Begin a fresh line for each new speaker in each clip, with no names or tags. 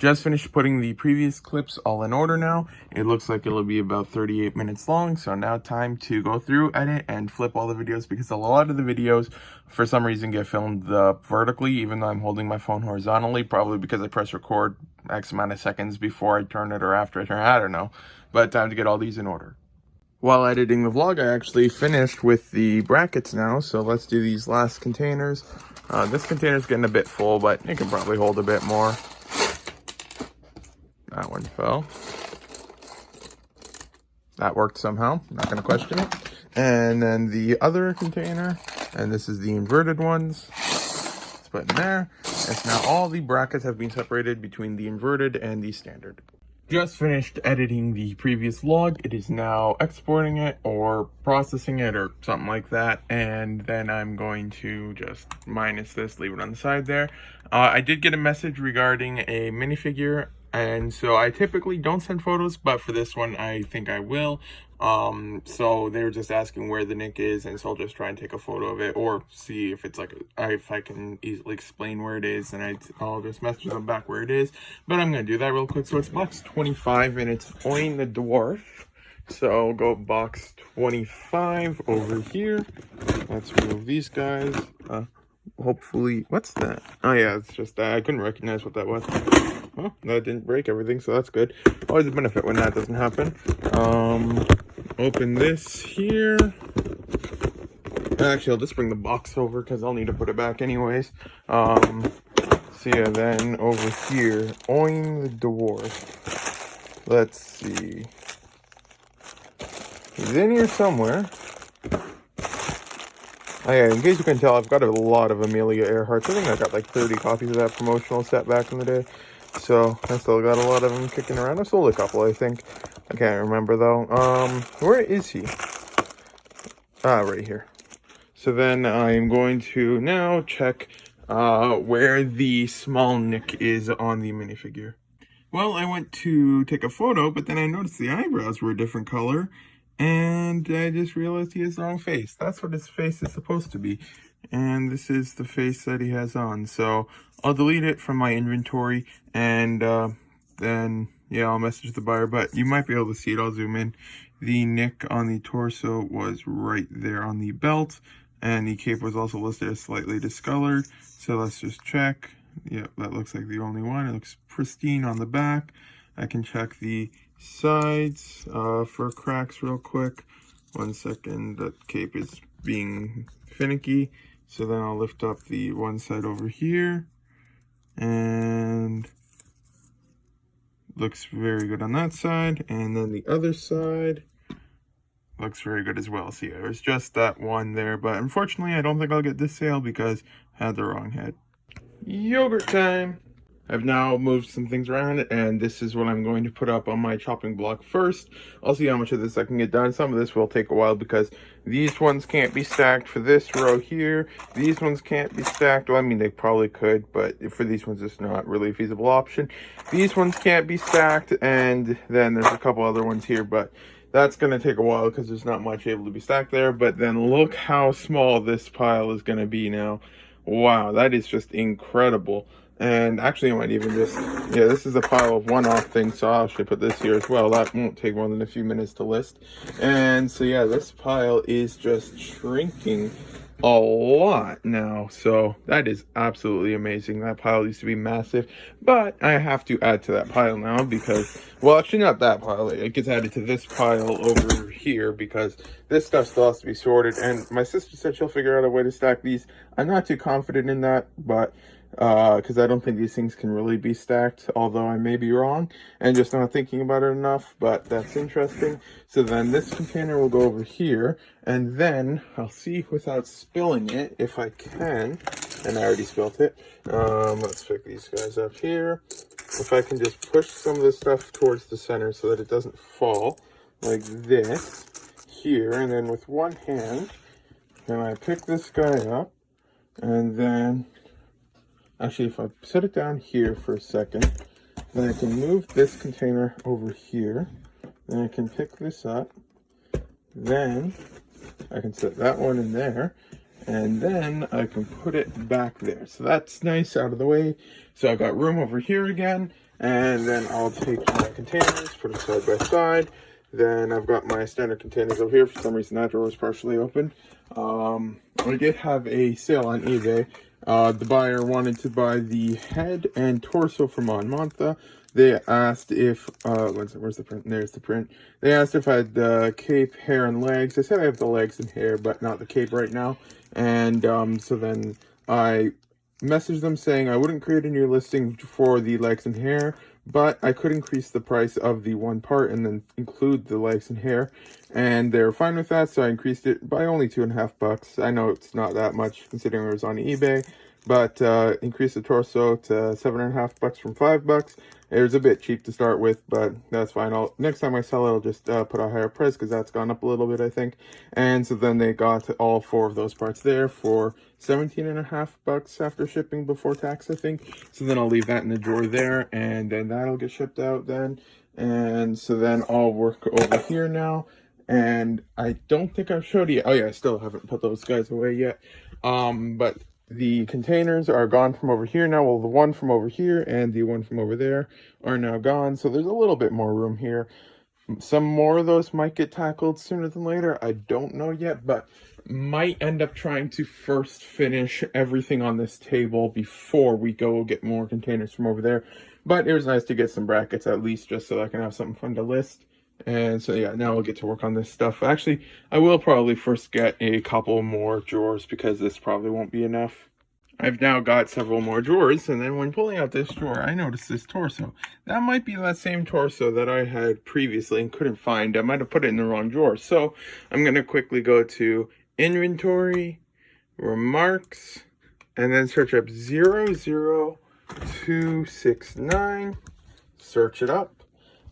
Just finished putting the previous clips all in order now. It looks like it'll be about 38 minutes long. So now time to go through, edit, and flip all the videos, because a lot of the videos for some reason get filmed vertically, even though I'm holding my phone horizontally, probably because I press record X amount of seconds before I turn it or after I turn it, I don't know. But time to get all these in order. While editing the vlog, I actually finished with the brackets now, so let's do these last containers. This container's getting a bit full, but it can probably hold a bit more. That one fell. That worked somehow, not gonna question it. And then the other container, and this is the inverted ones. Let's put in there. And now all the brackets have been separated between the inverted and the standard. Just finished editing the previous vlog. It is now exporting it or processing it or something like that, and then I'm going to just minus this, leave it on the side there. I did get a message regarding a minifigure, and so I typically don't send photos, but for this one I think I will. So they were just asking where the nick is, and so I'll just try and take a photo of it or see if it's like, if I can easily explain where it is, and I'll just message them back where it is. But I'm gonna do that real quick. So it's box 25 and it's Oin the Dwarf. So I'll go box 25 over here. Let's remove these guys. Hopefully, what's that? Oh yeah, it's just that I couldn't recognize what that was. Oh, that didn't break everything, so that's good. Always a benefit when that doesn't happen. Open this here. Actually, I'll just bring the box over because I'll need to put it back anyways. So yeah, then over here, Oin the Dwarf. Let's see. He's in here somewhere. Oh yeah, in case you can tell, I've got a lot of Amelia Earharts. I think I got like 30 copies of that promotional set back in the day. So I still got a lot of them kicking around. I sold a couple, I think. I can't remember though. Where is he? Ah, right here. So then I'm going to now check where the small nick is on the minifigure. Well, I went to take a photo, but then I noticed the eyebrows were a different color, and I just realized he has the wrong face. That's what his face is supposed to be. And this is the face that he has on. So I'll delete it from my inventory, and then, yeah, I'll message the buyer. But you might be able to see it. I'll zoom in. The nick on the torso was right there on the belt, and the cape was also listed as slightly discolored. So let's just check. Yeah, that looks like the only one. It looks pristine on the back. I can check the sides for cracks real quick. 1 second. That cape is being finicky. So then I'll lift up the one side over here, and looks very good on that side. And then the other side looks very good as well. See, there's just that one there, but unfortunately I don't think I'll get this sale because I had the wrong head. Yogurt time! I've now moved some things around, and this is what I'm going to put up on my chopping block first. I'll see how much of this I can get done. Some of this will take a while because these ones can't be stacked for this row here. These ones can't be stacked. Well, I mean, they probably could, but for these ones, it's not really a feasible option. These ones can't be stacked, and then there's a couple other ones here, but that's going to take a while because there's not much able to be stacked there. But then look how small this pile is going to be now. Wow, that is just incredible. And actually, I might even just, yeah, this is a pile of one-off things, so I'll actually put this here as well. That won't take more than a few minutes to list. And so, yeah, this pile is just shrinking a lot now. So that is absolutely amazing. That pile used to be massive, but I have to add to that pile now because, well, actually not that pile. It gets added to this pile over here because this stuff still has to be sorted. And my sister said she'll figure out a way to stack these. I'm not too confident in that, but because I don't think these things can really be stacked, although I may be wrong and just not thinking about it enough, but that's interesting. So then this container will go over here, and then I'll see without spilling it if I can, and I already spilled it. Let's pick these guys up here. If I can just push some of this stuff towards the center so that it doesn't fall like this here, and then with one hand, then I pick this guy up, and then actually, if I set it down here for a second, then I can move this container over here. Then I can pick this up. Then I can set that one in there. And then I can put it back there. So that's nice out of the way. So I've got room over here again. And then I'll take my containers, put them side by side. Then I've got my standard containers over here. For some reason, that drawer is partially open. I did have a sale on eBay. The buyer wanted to buy the head and torso from Monmouth. They asked if, where's the print? There's the print. They asked if I had the cape, hair, and legs. I said I have the legs and hair, but not the cape right now. And so then I messaged them saying I wouldn't create a new listing for the legs and hair, but I could increase the price of the one part and then include the legs and hair. And they're fine with that, so I increased it by only $2.50. I know it's not that much considering it was on eBay, but increased the torso to $7.50 from $5. It was a bit cheap to start with, but that's fine. Next time I sell it, I'll just put a higher price because that's gone up a little bit, I think. And so then they got all 4 of those parts there for $17.50 after shipping before tax, I think. So then I'll leave that in the drawer there, and then that'll get shipped out then. And so then I'll work over here now. And I don't think I've showed you. Oh yeah, I still haven't put those guys away yet. But the containers are gone from over here now. Well, the one from over here and the one from over there are now gone. So there's a little bit more room here. Some more of those might get tackled sooner than later. I don't know yet, but might end up trying to first finish everything on this table before we go get more containers from over there. But it was nice to get some brackets at least, just so I can have something fun to list. And so yeah, now we'll get to work on this stuff. Actually, I will probably first get a couple more drawers because this probably won't be enough. I've now got several more drawers, and then when pulling out this drawer, I noticed this torso. That might be that same torso that I had previously and couldn't find. I might have put it in the wrong drawer. So I'm going to quickly go to Inventory, Remarks, and then search up 00269. Search it up.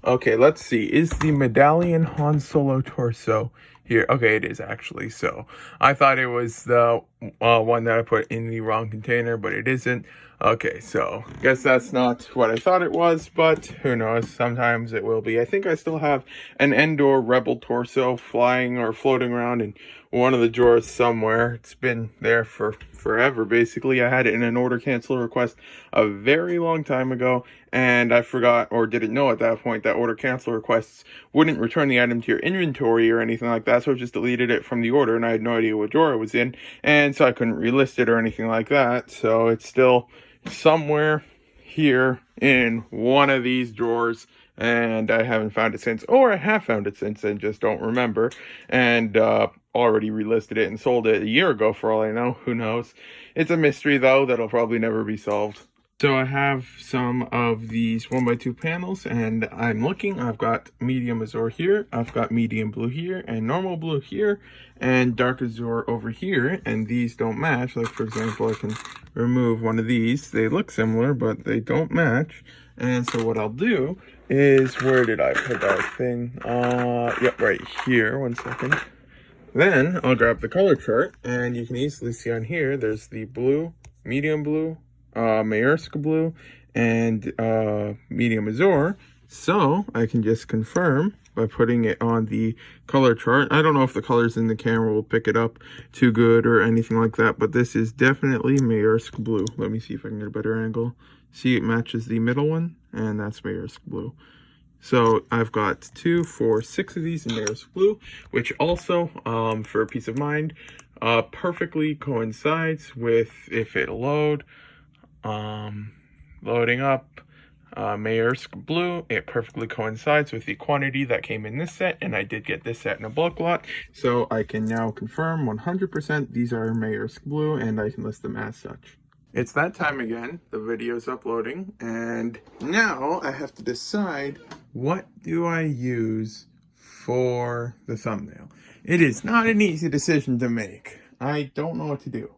Okay, let's see. Is the Medallion Han Solo torso here? Okay, it is actually. So I thought it was the one that I put in the wrong container, but it isn't. Okay, so guess that's not what I thought it was, but who knows? Sometimes it will be. I think I still have an Endor Rebel torso flying or floating around in one of the drawers somewhere. It's been there for forever, basically. I had it in an order cancel request a very long time ago, and I forgot or didn't know at that point that order cancel requests wouldn't return the item to your inventory or anything like that, so I just deleted it from the order, and I had no idea what drawer it was in, and so I couldn't relist it or anything like that. So it's still somewhere here in one of these drawers, and I haven't found it since, or I have found it since and just don't remember, and already relisted it and sold it a year ago for all I know. Who knows? It's a mystery though that'll probably never be solved. So I have some of these 1x2 panels, and I'm looking. I've got medium azure here, I've got medium blue here, and normal blue here, and dark azure over here, and these don't match. Like, for example, I can remove one of these. They look similar, but they don't match. And so what I'll do is, where did I put that thing? Yep, right here. One second. Then I'll grab the color chart, and you can easily see on here, there's the blue, medium blue, Maersk blue, and medium azure. So I can just confirm by putting it on the color chart. I don't know if the colors in the camera will pick it up too good or anything like that, but this is definitely Maersk blue. Let me see if I can get a better angle. See, it matches the middle one, and that's Maersk blue. So I've got 2, 4, 6 of these in Maersk blue, which also, for peace of mind, perfectly coincides with, if it'll load, loading up, Maersk blue. It perfectly coincides with the quantity that came in this set, and I did get this set in a bulk lot, so I can now confirm 100% these are Maersk blue, and I can list them as such. It's that time again. The video's uploading, and now I have to decide, what do I use for the thumbnail? It is not an easy decision to make. I don't know what to do.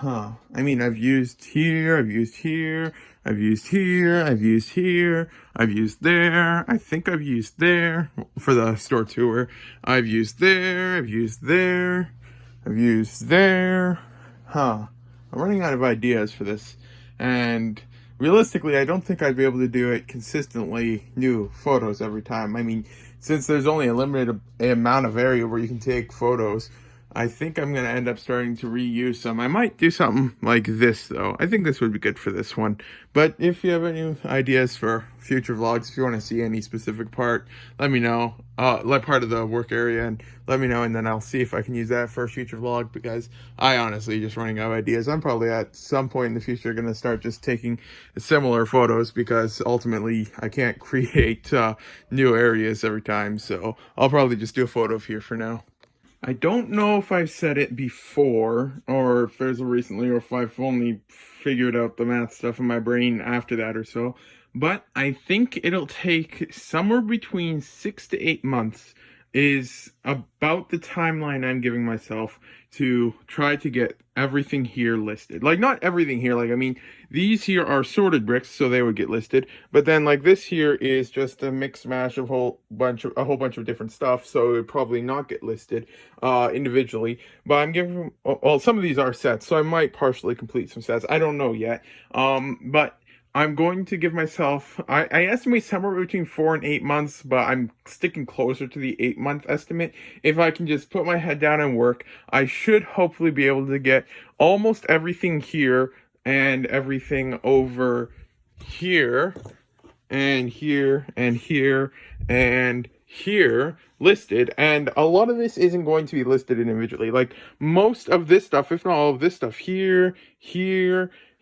I mean, I've used here, I've used here, I've used here, I've used here, I've used there, I think I've used there for the store tour. I've used there, I've used there, I've used there. I'm running out of ideas for this, and realistically, I don't think I'd be able to do it consistently, new photos every time. I mean, since there's only a limited amount of area where you can take photos, I think I'm going to end up starting to reuse some. I might do something like this, though. I think this would be good for this one. But if you have any ideas for future vlogs, if you want to see any specific part, let me know. Like part of the work area, and let me know, and then I'll see if I can use that for a future vlog, because I honestly just running out of ideas. I'm probably at some point in the future going to start just taking similar photos, because ultimately I can't create new areas every time. So I'll probably just do a photo of here for now. I don't know if I've said it before, or if there's a recently, or if I've only figured out the math stuff in my brain after that or so, but I think it'll take somewhere between 6 to 8 months is about the timeline I'm giving myself to try to get everything here listed. Like, not everything here, like, I mean, these here are sorted bricks, so they would get listed, but then, like, this here is just a mix mash of a whole bunch of different stuff, so it would probably not get listed individually. But I'm giving, well, some of these are sets, so I might partially complete some sets. I don't know yet. But I'm going to give myself, I estimate somewhere between 4 and 8 months, but I'm sticking closer to the 8-month estimate. If I can just put my head down and work, I should hopefully be able to get almost everything here and everything over here and here and here and here listed. And a lot of this isn't going to be listed individually. Like, most of this stuff, if not all of this stuff, here,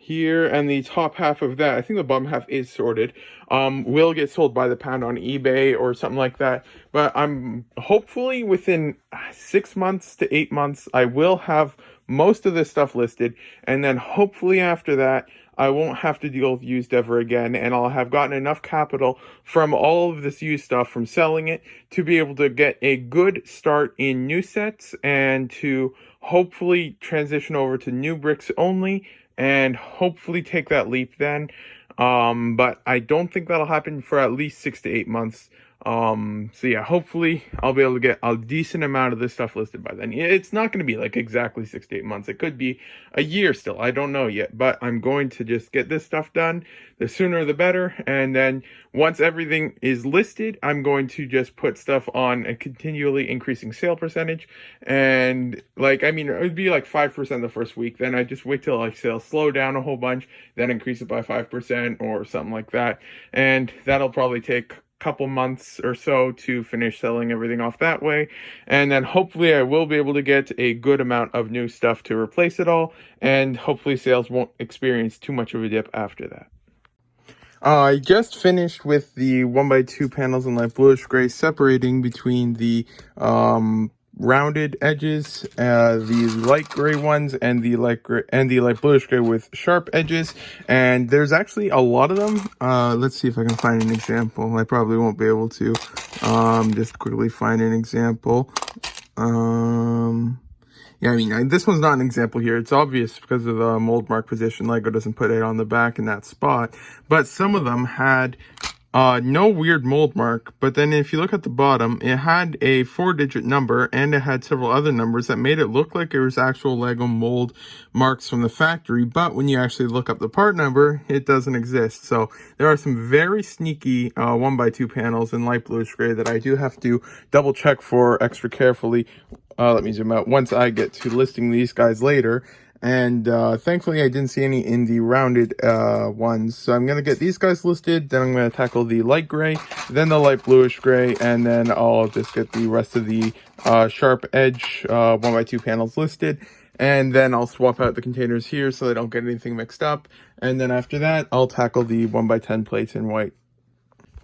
and the top half of that, I think the bottom half is sorted, will get sold by the pound on eBay or something like that. But I'm hopefully within 6 months to 8 months, I will have most of this stuff listed, and then hopefully after that, I won't have to deal with used ever again, and I'll have gotten enough capital from all of this used stuff, from selling it, to be able to get a good start in new sets, and to hopefully transition over to new bricks only, and hopefully take that leap then. But I don't think that'll happen for at least 6 to 8 months. So yeah, hopefully I'll be able to get a decent amount of this stuff listed by then. It's not going to be like exactly 6 to 8 months. It could be a year still. I don't know yet, but I'm going to just get this stuff done. The sooner the better. And then once everything is listed, I'm going to just put stuff on a continually increasing sale percentage. And like, I mean, it would be like 5% the first week. Then I just wait till like sales slow down a whole bunch, then increase it by 5% or something like that. And that'll probably take couple months or so to finish selling everything off that way, and then hopefully I will be able to get a good amount of new stuff to replace it all, and hopefully sales won't experience too much of a dip after that. I just finished with the 1x2 panels in light bluish gray, separating between the rounded edges, the light gray ones, and the light gray and the light bluish gray with sharp edges. And there's actually a lot of them. Let's see if I can find an example. I probably won't be able to. Just quickly find an example. Yeah, I mean, this one's not an example here. It's obvious because of the mold mark position. Lego doesn't put it on the back in that spot. But some of them had no weird mold mark, but then if you look at the bottom, it had a 4-digit number, and it had several other numbers that made it look like it was actual Lego mold marks from the factory, but when you actually look up the part number, it doesn't exist. So there are some very sneaky 1x2 panels in light bluish gray that I do have to double check for extra carefully. Let me zoom out once I get to listing these guys later. And thankfully I didn't see any in the rounded ones, so I'm going to get these guys listed, then I'm going to tackle the light gray, then the light bluish gray, and then I'll just get the rest of the sharp edge 1x2 panels listed, and then I'll swap out the containers here so I don't get anything mixed up, and then after that I'll tackle the 1x10 plates in white.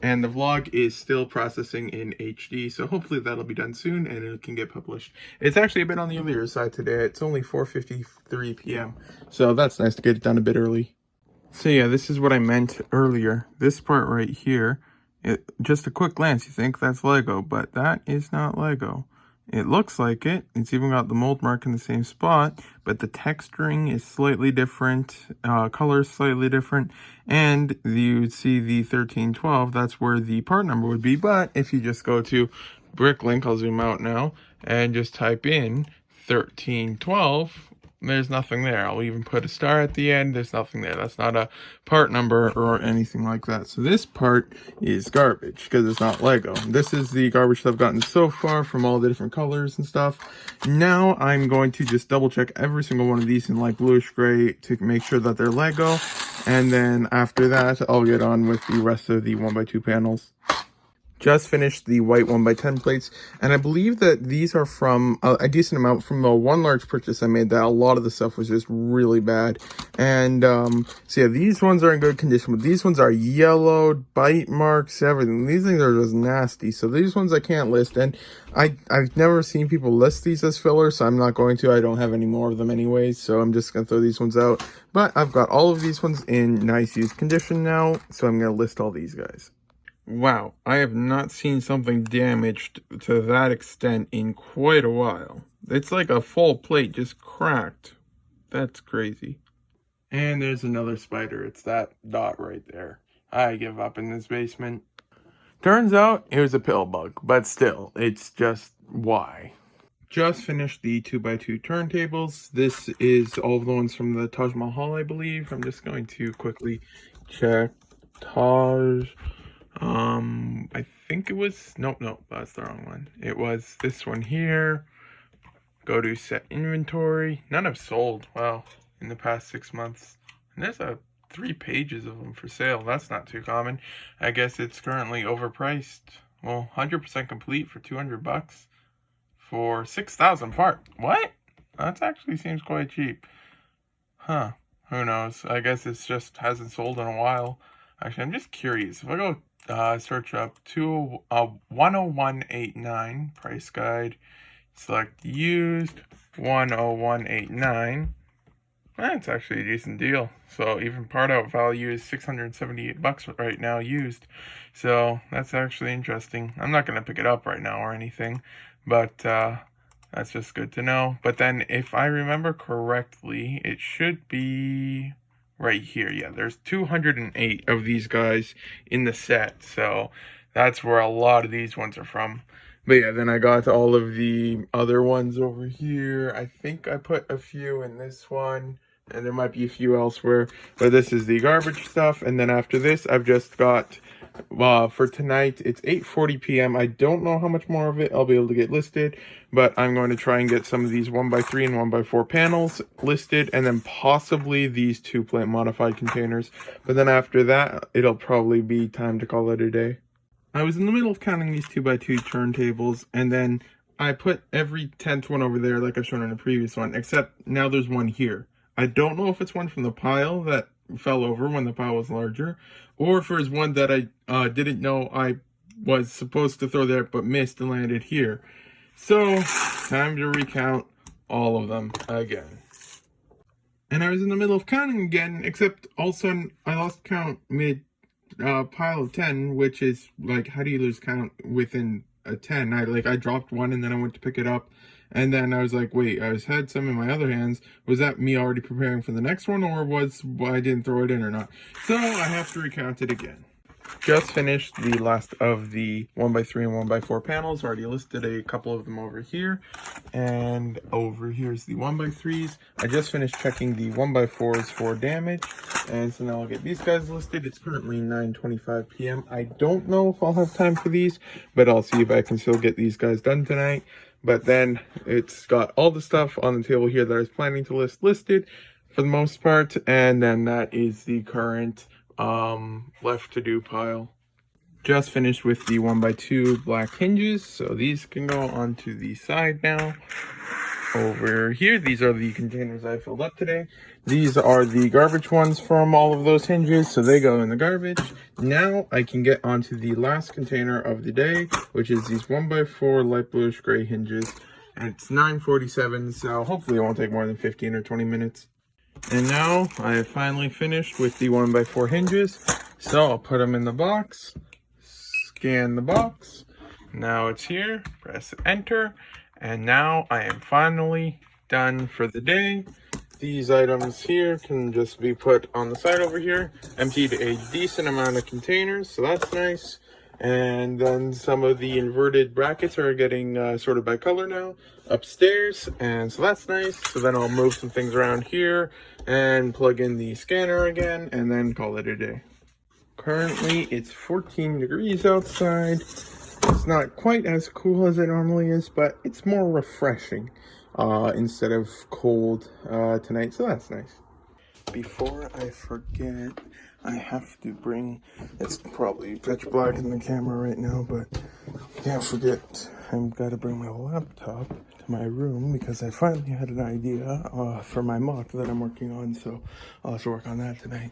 And the vlog is still processing in HD, so hopefully that'll be done soon and it can get published. It's actually a bit on the earlier side today. It's only 4:53 p.m. So that's nice to get it done a bit early. So yeah, this is what I meant earlier. This part right here, just a quick glance, you think that's Lego, but that is not Lego. It looks like it. It's even got the mold mark in the same spot, but the texturing is slightly different, color is slightly different, and you see the 1312, that's where the part number would be. But if you just go to Bricklink, I'll zoom out now, and just type in 1312, there's nothing there. I'll even put a star at the end. There's nothing there. That's not a part number or anything like that. So this part is garbage because it's not Lego. This is the garbage that I've gotten so far from all the different colors and stuff. Now I'm going to just double check every single one of these in light bluish gray to make sure that they're Lego. And then after that, I'll get on with the rest of the 1x2 panels. Just finished the white 1x10 plates, and I believe that these are from a decent amount from the one large purchase I made. That a lot of the stuff was just really bad, and so yeah, these ones are in good condition, but these ones are yellowed, bite marks, everything. These things are just nasty, so these ones I can't list, and I've never seen people list these as filler, so I'm not going to. I don't have any more of them anyways, so I'm just gonna throw these ones out. But I've got all of these ones in nice used condition now, so I'm gonna list all these guys. Wow, I have not seen something damaged to that extent in quite a while. It's like a full plate just cracked. That's crazy. And there's another spider. It's that dot right there. I give up in this basement. Turns out it was a pill bug, but still, it's just why. Just finished the 2x2 turntables. This is all of the ones from the Taj Mahal, I believe. I'm just going to quickly check. Taj... I think it was, nope, that's the wrong one. It was this one here. Go to set inventory. None have sold, wow, in the past 6 months. And there's 3 pages of them for sale. That's not too common. I guess it's currently overpriced. Well, 100% complete for 200 bucks for 6,000 part. What? That actually seems quite cheap. Huh, who knows? I guess it's just hasn't sold in a while. Actually, I'm just curious. If I go search up 10189 price guide, select used 10189. That's actually a decent deal. So even part out value is 678 bucks right now used. So that's actually interesting. I'm not going to pick it up right now or anything, but that's just good to know. But then if I remember correctly, it should be right here. Yeah, there's 208 of these guys in the set, so that's where a lot of these ones are from. But yeah, then I got all of the other ones over here. I think I put a few in this one, and there might be a few elsewhere, but this is the garbage stuff. And then after this, I've just got for tonight, it's 8:40 p.m. I don't know how much more of it I'll be able to get listed, but I'm going to try and get some of these 1x3 and 1x4 panels listed, and then possibly these 2 plant modified containers. But then after that, it'll probably be time to call it a day. I was in the middle of counting these 2x2 turntables, and then I put every 10th one over there like I've shown in the previous one, except now there's one here. I don't know if it's one from the pile that fell over when the pile was larger, or if there's one that I didn't know I was supposed to throw there but missed and landed here. So time to recount all of them again. And I was in the middle of counting again, except all of a sudden I lost count mid pile of 10, which is like, how do you lose count within a 10? I dropped one and then I went to pick it up. And then I was like, wait, I had some in my other hands. Was that me already preparing for the next one, or was I didn't throw it in or not? So I have to recount it again. Just finished the last of the 1x3 and 1x4 panels. Already listed a couple of them over here. And over here's the 1x3s. I just finished checking the 1x4s for damage. And so now I'll get these guys listed. It's currently 9:25 p.m. I don't know if I'll have time for these, but I'll see if I can still get these guys done tonight. But then it's got all the stuff on the table here that I was planning to listed for the most part. And then that is the current left to do pile. Just finished with the 1x2 black hinges, so these can go onto the side now. Over here, these are the containers I filled up today. These are the garbage ones from all of those hinges, so they go in the garbage. Now I can get onto the last container of the day, which is these 1x4 light bluish gray hinges. And it's 9:47, so hopefully it won't take more than 15 or 20 minutes. And now I have finally finished with the 1x4 hinges. So I'll put them in the box, scan the box. Now it's here, press enter. And now I am finally done for the day. These items here can just be put on the side over here. Emptied a decent amount of containers, so that's nice. And then some of the inverted brackets are getting sorted by color now upstairs, and so that's nice. So then I'll move some things around here and plug in the scanner again and then call it a day. Currently it's 14 degrees outside. It's not quite as cool as it normally is, but it's more refreshing instead of cold tonight, so that's nice. Before I forget, I have to bring, it's probably pitch black in the camera right now, but can't forget, I've got to bring my laptop to my room because I finally had an idea for my mock that I'm working on, so I'll have to work on that tonight.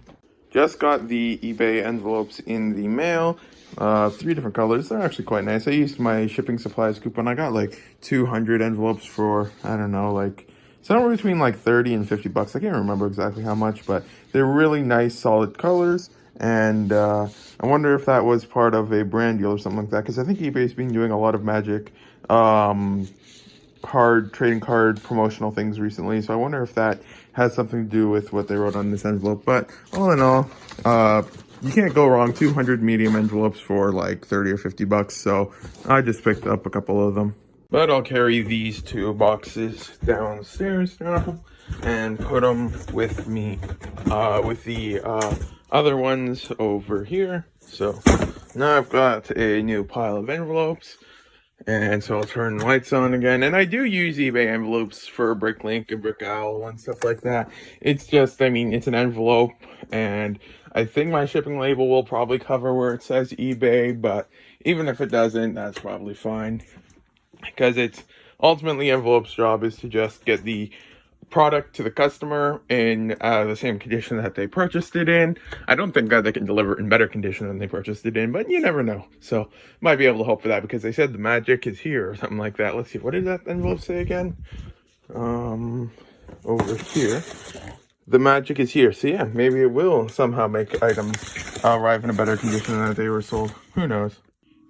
Just got the eBay envelopes in the mail, 3 different colors. They're actually quite nice. I used my shipping supplies coupon. I got like 200 envelopes for, I don't know, like somewhere between like 30 and 50 bucks. I can't remember exactly how much, but they're really nice, solid colors. And I wonder if that was part of a brand deal or something like that, because I think eBay's been doing a lot of magic trading card promotional things recently, so I wonder if that has something to do with what they wrote on this envelope. But all in all, you can't go wrong. 200 medium envelopes for like 30 or 50 bucks, so I just picked up a couple of them. But I'll carry these 2 boxes downstairs now and put them with me with the other ones over here. So now I've got a new pile of envelopes. And so I'll turn the lights on again. And I do use eBay envelopes for Bricklink and Brickowl and stuff like that. It's just, I mean, it's an envelope. And I think my shipping label will probably cover where it says eBay. But even if it doesn't, that's probably fine. Because it's ultimately envelope's job is to just get the product to the customer in the same condition that they purchased it in. I don't think that they can deliver it in better condition than they purchased it in, but you never know. So might be able to hope for that, because they said the magic is here or something like that. Let's see, what did that envelope say again? Over here, the magic is here. So yeah, maybe it will somehow make items arrive in a better condition than they were sold. Who knows?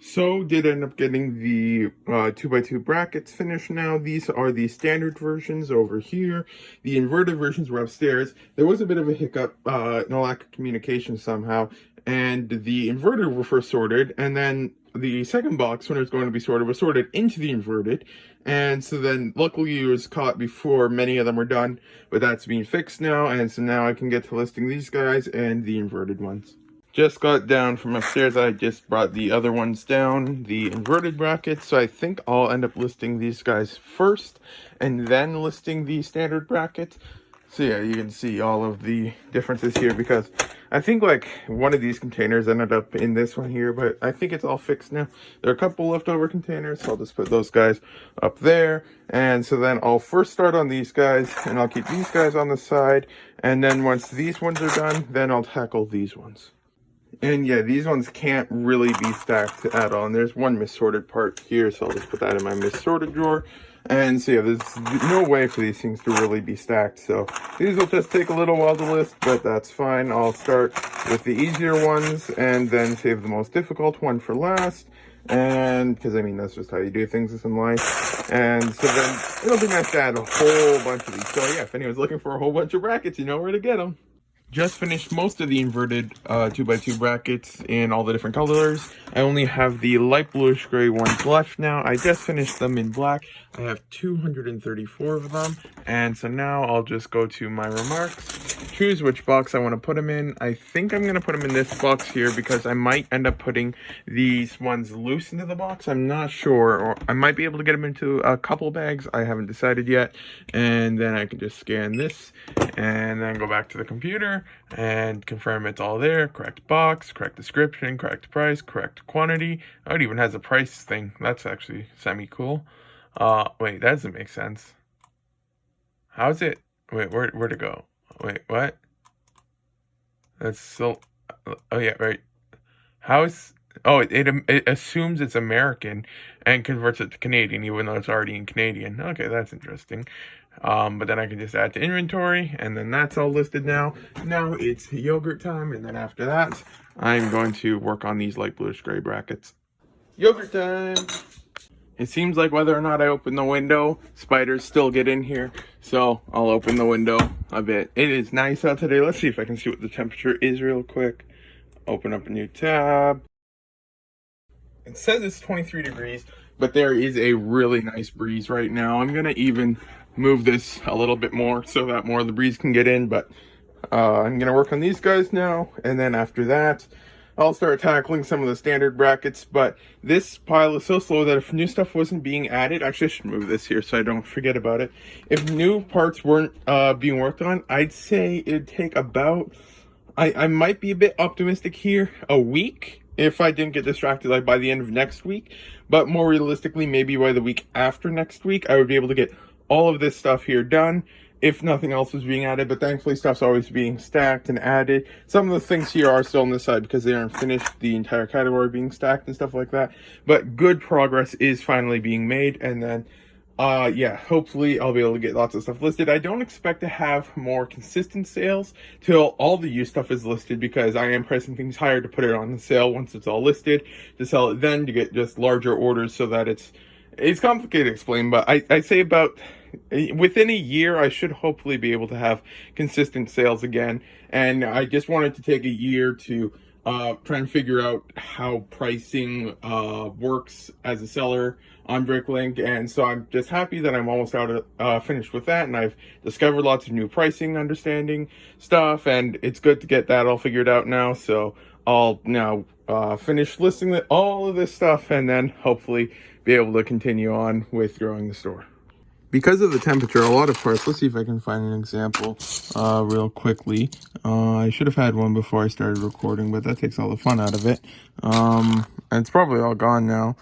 So did end up getting the 2x2 brackets finished now. These are the standard versions over here. The inverted versions were upstairs. There was a bit of a hiccup, no lack of communication somehow. And the inverted were first sorted, and then the second box, when it was going to be sorted, was sorted into the inverted. And so then luckily it was caught before many of them were done, but that's being fixed now. And so now I can get to listing these guys and the inverted ones. Just got down from upstairs. I just brought the other ones down, the inverted brackets. So I think I'll end up listing these guys first and then listing the standard brackets. So yeah, you can see all of the differences here, because I think like one of these containers ended up in this one here, but I think it's all fixed now. There are a couple leftover containers, so I'll just put those guys up there. And so then I'll first start on these guys, and I'll keep these guys on the side. And then once these ones are done, then I'll tackle these ones. And yeah, these ones can't really be stacked at all. And there's one missorted part here, so I'll just put that in my missorted drawer. And so yeah, there's no way for these things to really be stacked. So these will just take a little while to list, but that's fine. I'll start with the easier ones and then save the most difficult one for last. And because I mean, that's just how you do things in life. And so then it'll be nice to add a whole bunch of these. So yeah, if anyone's looking for a whole bunch of brackets, you know where to get them. Just finished most of the inverted 2x2 brackets in all the different colors. I only have the light bluish gray ones left now. I just finished them in black. I have 234 of them. And so now I'll just go to my remarks, choose which box I want to put them in. I think I'm going to put them in this box here, because I might end up putting these ones loose into the box. I'm not sure, or I might be able to get them into a couple bags. I haven't decided yet. And then I can just scan this and then go back to the computer and confirm it's all there. Correct box, correct description, correct price, correct quantity. Oh, it even has a price thing. That's actually semi-cool. Wait, that doesn't make sense. How's it? Wait, where to go? Wait, what? That's so... Oh, yeah, right. How's... Oh, it assumes it's American and converts it to Canadian, even though it's already in Canadian. Okay, that's interesting. But then I can just add to inventory, and then that's all listed now. Now it's yogurt time, and then after that, I'm going to work on these light bluish gray brackets. Yogurt time! It seems like whether or not I open the window, spiders still get in here. So I'll open the window a bit. It is nice out today. Let's see if I can see what the temperature is real quick. Open up a new tab. it says it's 23 degrees, but there is a really nice breeze right now. I'm gonna even move this a little bit more so that more of the breeze can get in, but I'm gonna work on these guys now, and then after that I'll start tackling some of the standard brackets. But this pile is so slow that if new stuff wasn't being added, actually I should move this here so I don't forget about it. If new parts weren't being worked on, I'd say it'd take about, I might be a bit optimistic here, a week if I didn't get distracted, like by the end of next week. But more realistically, maybe by the week after next week, I would be able to get all of this stuff here done if nothing else was being added. But thankfully stuff's always being stacked and added. Some of the things here are still on this side because they aren't finished, the entire category being stacked and stuff like that. But good progress is finally being made, and then yeah, hopefully I'll be able to get lots of stuff listed. I don't expect to have more consistent sales till all the used stuff is listed, because I am pricing things higher to put it on the sale once it's all listed, to sell it then to get just larger orders, so that it's complicated to explain. But I say about within a year I should hopefully be able to have consistent sales again. And I just wanted to take a year to try and figure out how pricing works as a seller on Bricklink. And so I'm just happy that I'm almost finished with that, and I've discovered lots of new pricing understanding stuff, and it's good to get that all figured out now. So I'll now finish listing all of this stuff, and then hopefully be able to continue on with growing the store. Because of the temperature, a lot of parts, let's see if I can find an example real quickly. I should have had one before I started recording, but that takes all the fun out of it. And it's probably all gone now.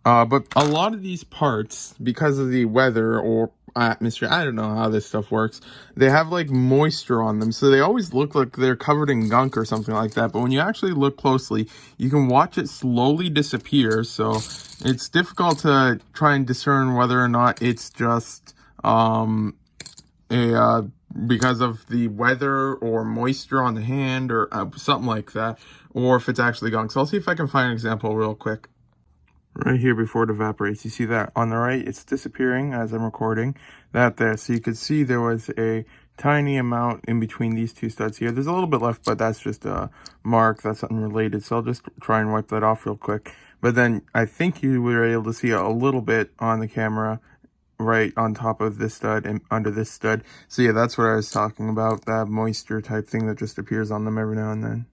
But a lot of these parts, because of the weather or atmosphere, I don't know how this stuff works, they have like moisture on them, so they always look like they're covered in gunk or something like that. But when you actually look closely, you can watch it slowly disappear. So it's difficult to try and discern whether or not it's just because of the weather or moisture on the hand or something like that, or if it's actually gunk. So I'll see if I can find an example real quick. Right here before it evaporates, you see that on the right, it's disappearing as I'm recording that there. So you could see there was a tiny amount in between these two studs here. There's a little bit left, but that's just a mark, that's unrelated. So I'll just try and wipe that off real quick. But then I think you were able to see a little bit on the camera right on top of this stud and under this stud. So yeah, that's what I was talking about, that moisture type thing that just appears on them every now and then.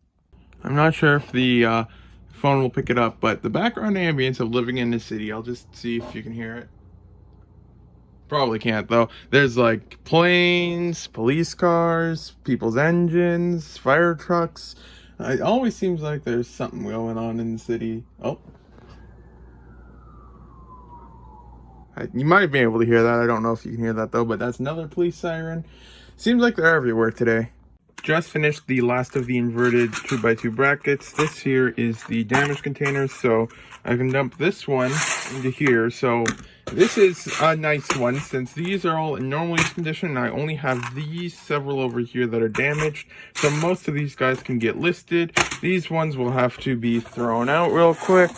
I'm not sure if the phone will pick it up, but the background ambience of living in the city, I'll just see if you can hear it. Probably can't though. There's like planes, police cars, people's engines, fire trucks. It always seems like there's something going on in the city. Oh, you might be able to hear that. I don't know if you can hear that though, but that's another police siren. Seems like they're everywhere today. Just finished the last of the inverted 2x2 brackets. This here is the damage container, so I can dump this one into here. So this is a nice one, since these are all in normal use condition, and I only have these several over here that are damaged. So most of these guys can get listed. These ones will have to be thrown out real quick.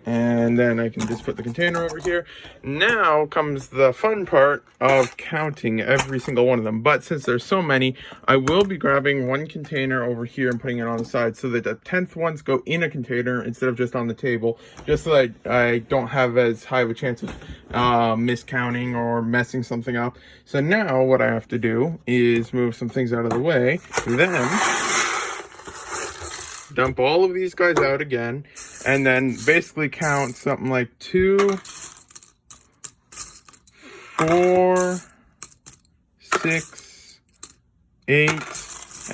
And then I can just put the container over here. Now comes the fun part of counting every single one of them. But since there's so many, I will be grabbing one container over here and putting it on the side, so that the 10th ones go in a container instead of just on the table, just so that I don't have as high of a chance of miscounting or messing something up. So now what I have to do is move some things out of the way, then dump all of these guys out again, and then basically count something like 2, 4, 6, 8,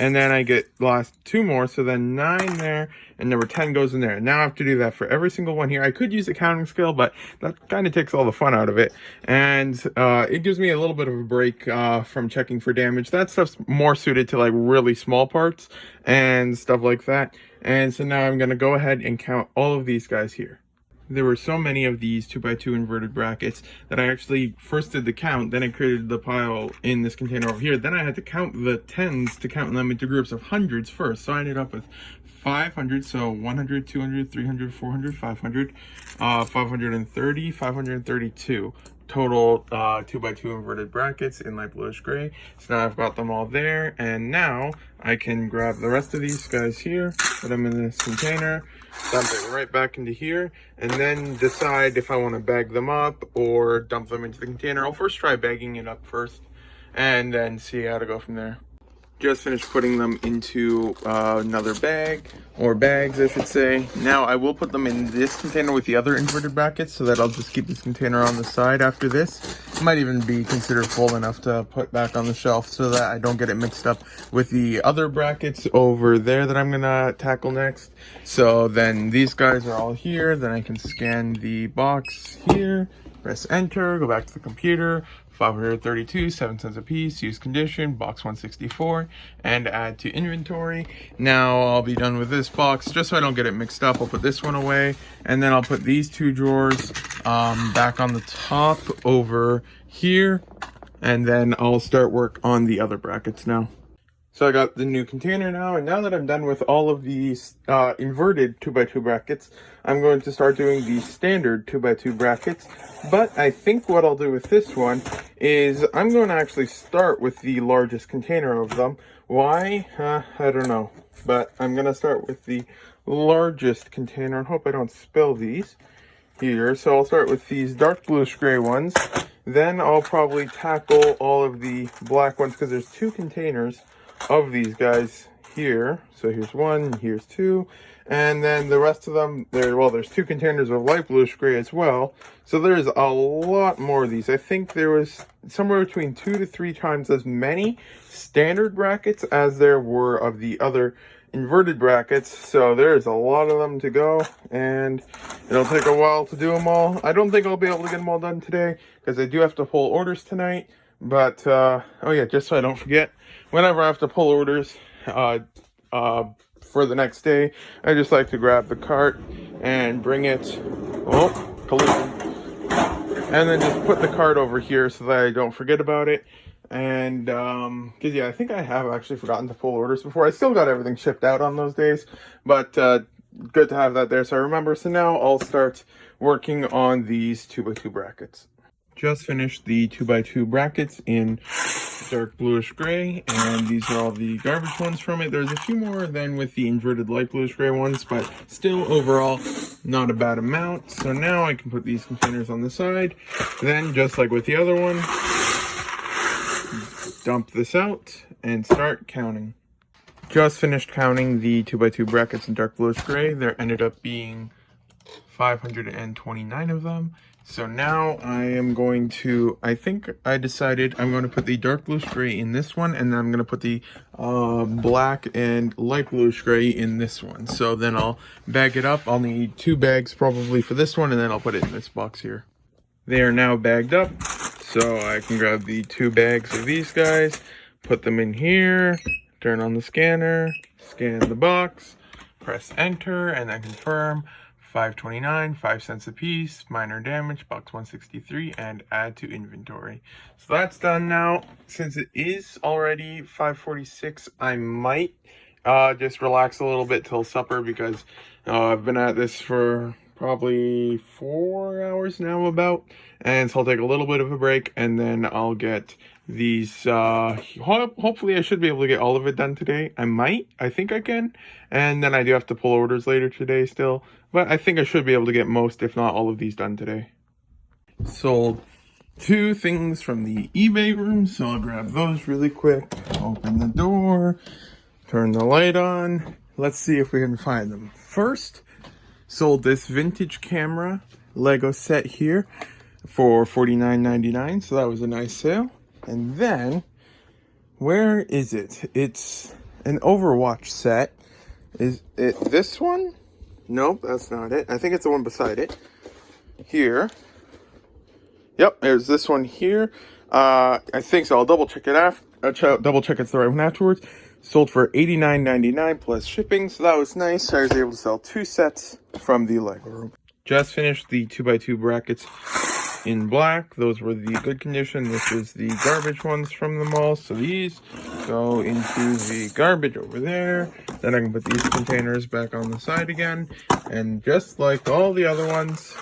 and then I get last 2 more, so then 9 there, and number 10 goes in there. Now I have to do that for every single one here. I could use a counting scale, but that kind of takes all the fun out of it, and it gives me a little bit of a break from checking for damage. That stuff's more suited to like really small parts and stuff like that. And so now I'm going to go ahead and count all of these guys here. There were so many of these 2x2 inverted brackets that I actually first did the count, then I created the pile in this container over here. Then I had to count the 10s to count them into groups of hundreds first. So I ended up with 500, so 100, 200, 300, 400, 500, 530, 532. Total 2x2 inverted brackets in light bluish gray. So now I've got them all there, and now I can grab the rest of these guys here, put them in this container, dump it right back into here, and then decide if I want to bag them up or dump them into the container. I'll first try bagging it up first, and then see how to go from there. Just finished putting them into another bag, or bags I should say. Now I will put them in this container with the other inverted brackets, so that I'll just keep this container on the side after this. It might even be considered full enough to put back on the shelf so that I don't get it mixed up with the other brackets over there that I'm gonna tackle next. So then these guys are all here, then I can scan the box here, press enter, go back to the computer, 532, 7 cents a piece, use condition, box 164, and add to inventory. Now I'll be done with this box, just so I don't get it mixed up. I'll put this one away, and then I'll put these two drawers back on the top over here, and then I'll start work on the other brackets now. So I got the new container now, and now that I'm done with all of these inverted 2x2 brackets, I'm going to start doing the standard 2x2 brackets. But I think what I'll do with this one is I'm going to actually start with the largest container of them. Why? I don't know. But I'm going to start with the largest container and hope I don't spill these here. So I'll start with these dark bluish gray ones. Then I'll probably tackle all of the black ones because there's two containers of these guys here. So here's one, here's two, and then the rest of them there's two containers of light bluish gray as well. So there's a lot more of these. I think there was somewhere between 2 to 3 times as many standard brackets as there were of the other inverted brackets. So there's a lot of them to go, and it'll take a while to do them all. I don't think I'll be able to get them all done today because I do have to pull orders tonight. But oh yeah, just so I don't forget, whenever I have to pull orders for the next day, I just like to grab the cart and bring it, collision, and then just put the cart over here so that I don't forget about it. And because yeah, I think I have actually forgotten to pull orders before. I still got everything shipped out on those days, but good to have that there so I remember. So now I'll start working on these 2x2 brackets. Just finished the 2x2 brackets in dark bluish gray, and these are all the garbage ones from it. There's a few more than with the inverted light bluish gray ones, but still overall not a bad amount. So now I can put these containers on the side. Then just like with the other one, dump this out and start counting. Just finished counting the 2x2 brackets in dark bluish gray. There ended up being 529 of them. So now I am going to, I think I decided I'm going to put the dark bluish gray in this one, and then I'm going to put the black and light bluish gray in this one. So then I'll bag it up. I'll need 2 bags probably for this one, and then I'll put it in this box here. They are now bagged up, so I can grab the 2 bags of these guys, put them in here, turn on the scanner, scan the box, press enter, and then confirm. 529, 5 cents a piece, minor damage, box 163, and add to inventory. So that's done now. Since it is already 5:46, I might just relax a little bit till supper because I've been at this for probably 4 hours now about, and so I'll take a little bit of a break, and then I'll get these hopefully I should be able to get all of it done today. I think I can, and then I do have to pull orders later today still, but I think I should be able to get most, if not all of these done today. Sold 2 things from the eBay room, so I'll grab those really quick, open the door, turn the light on. Let's see if we can find them. First, sold this vintage camera Lego set here for $49.99, so that was a nice sale. And then, where is it? It's an Overwatch set. Is it this one? Nope, that's not it. I think it's the one beside it. Here. Yep, there's this one here. I think so. I'll double check it double check it's the right one afterwards. Sold for $89.99 plus shipping, so that was nice. I was able to sell 2 sets from the Lego room. Just finished the 2x2 brackets in black. Those were the good condition. This is the garbage ones from the mall. So these go into the garbage over there. Then I can put these containers back on the side again. And just like all the other ones,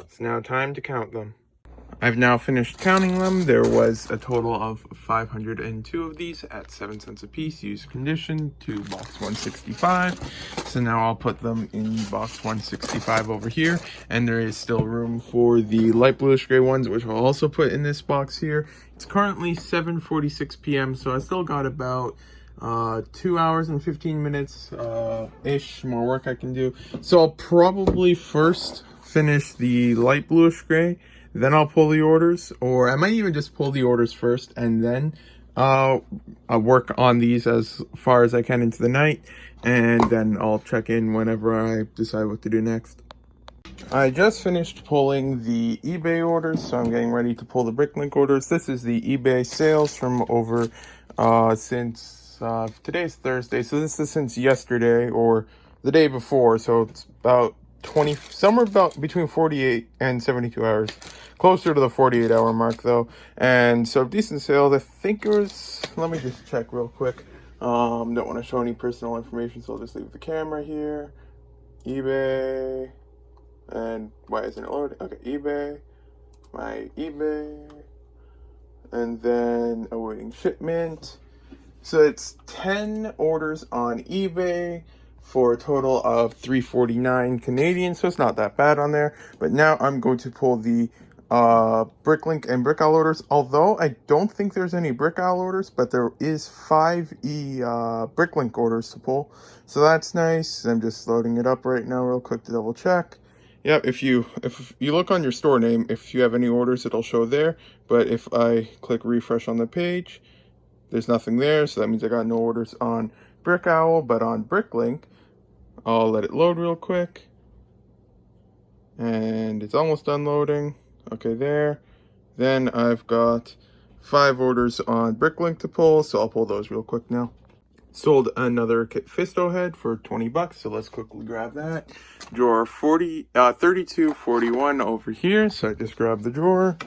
it's now time to count them. I've now finished counting them. There was a total of 502 of these at 7 cents a piece, used condition, to box 165. So now I'll put them in box 165 over here, and there is still room for the light bluish gray ones, which I'll also put in this box here. It's currently 7:46 p.m., so I still got about 2 hours and 15 minutes ish more work I can do. So I'll probably first finish the light bluish gray, then I'll pull the orders, or I might even just pull the orders first and then I'll work on these as far as I can into the night, and then I'll check in whenever I decide what to do next. I just finished pulling the eBay orders, so I'm getting ready to pull the Bricklink orders. This is the eBay sales from over since today's Thursday, so this is since yesterday or the day before, so it's about 20, somewhere about between 48 and 72 hours, closer to the 48-hour mark though. And so decent sales. I think it was, let me just check real quick. Don't want to show any personal information, so I'll just leave the camera here. eBay, and why isn't it loading? Okay, eBay, my eBay, and then awaiting shipment. So it's 10 orders on eBay for a total of $3.49 Canadian, so it's not that bad on there. But now I'm going to pull the Bricklink and Brickowl orders, although I don't think there's any Brickowl orders, but there is 5 Bricklink orders to pull, so that's nice. I'm just loading it up right now real quick to double check. Yep, if you look on your store name, if you have any orders, it'll show there. But if I click refresh on the page, there's nothing there, so that means I got no orders on Brickowl. But on Bricklink, I'll let it load real quick, and it's almost done loading. Okay, there. Then I've got 5 orders on Bricklink to pull, so I'll pull those real quick now. Sold another kit Fisto head for 20 bucks, so let's quickly grab that. Drawer 3241 over here, so I just grabbed the drawer.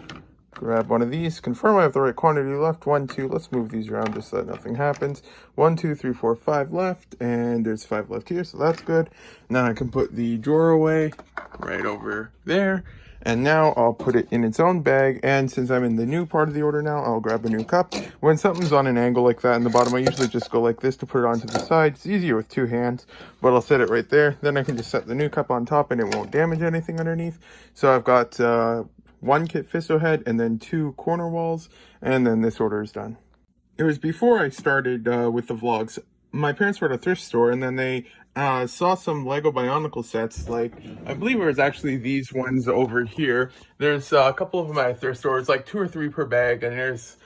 Grab one of these, confirm I have the right quantity left. 1, 2, let's move these around just so that nothing happens. 1, 2, 3, 4, 5 left, and there's 5 left here, so that's good. Now I can put the drawer away right over there, and now I'll put it in its own bag. And since I'm in the new part of the order now, I'll grab a new cup. When something's on an angle like that in the bottom, I usually just go like this to put it onto the side. It's easier with 2 hands, but I'll set it right there. Then I can just set the new cup on top and it won't damage anything underneath. So I've got 1 kit Fisto head and then 2 corner walls, and then this order is done. It was before I started with the vlogs. My parents were at a thrift store, and then they saw some Lego Bionicle sets. Like, I believe it was actually these ones over here. There's a couple of them at a thrift store. It's like 2 or 3 per bag, and there's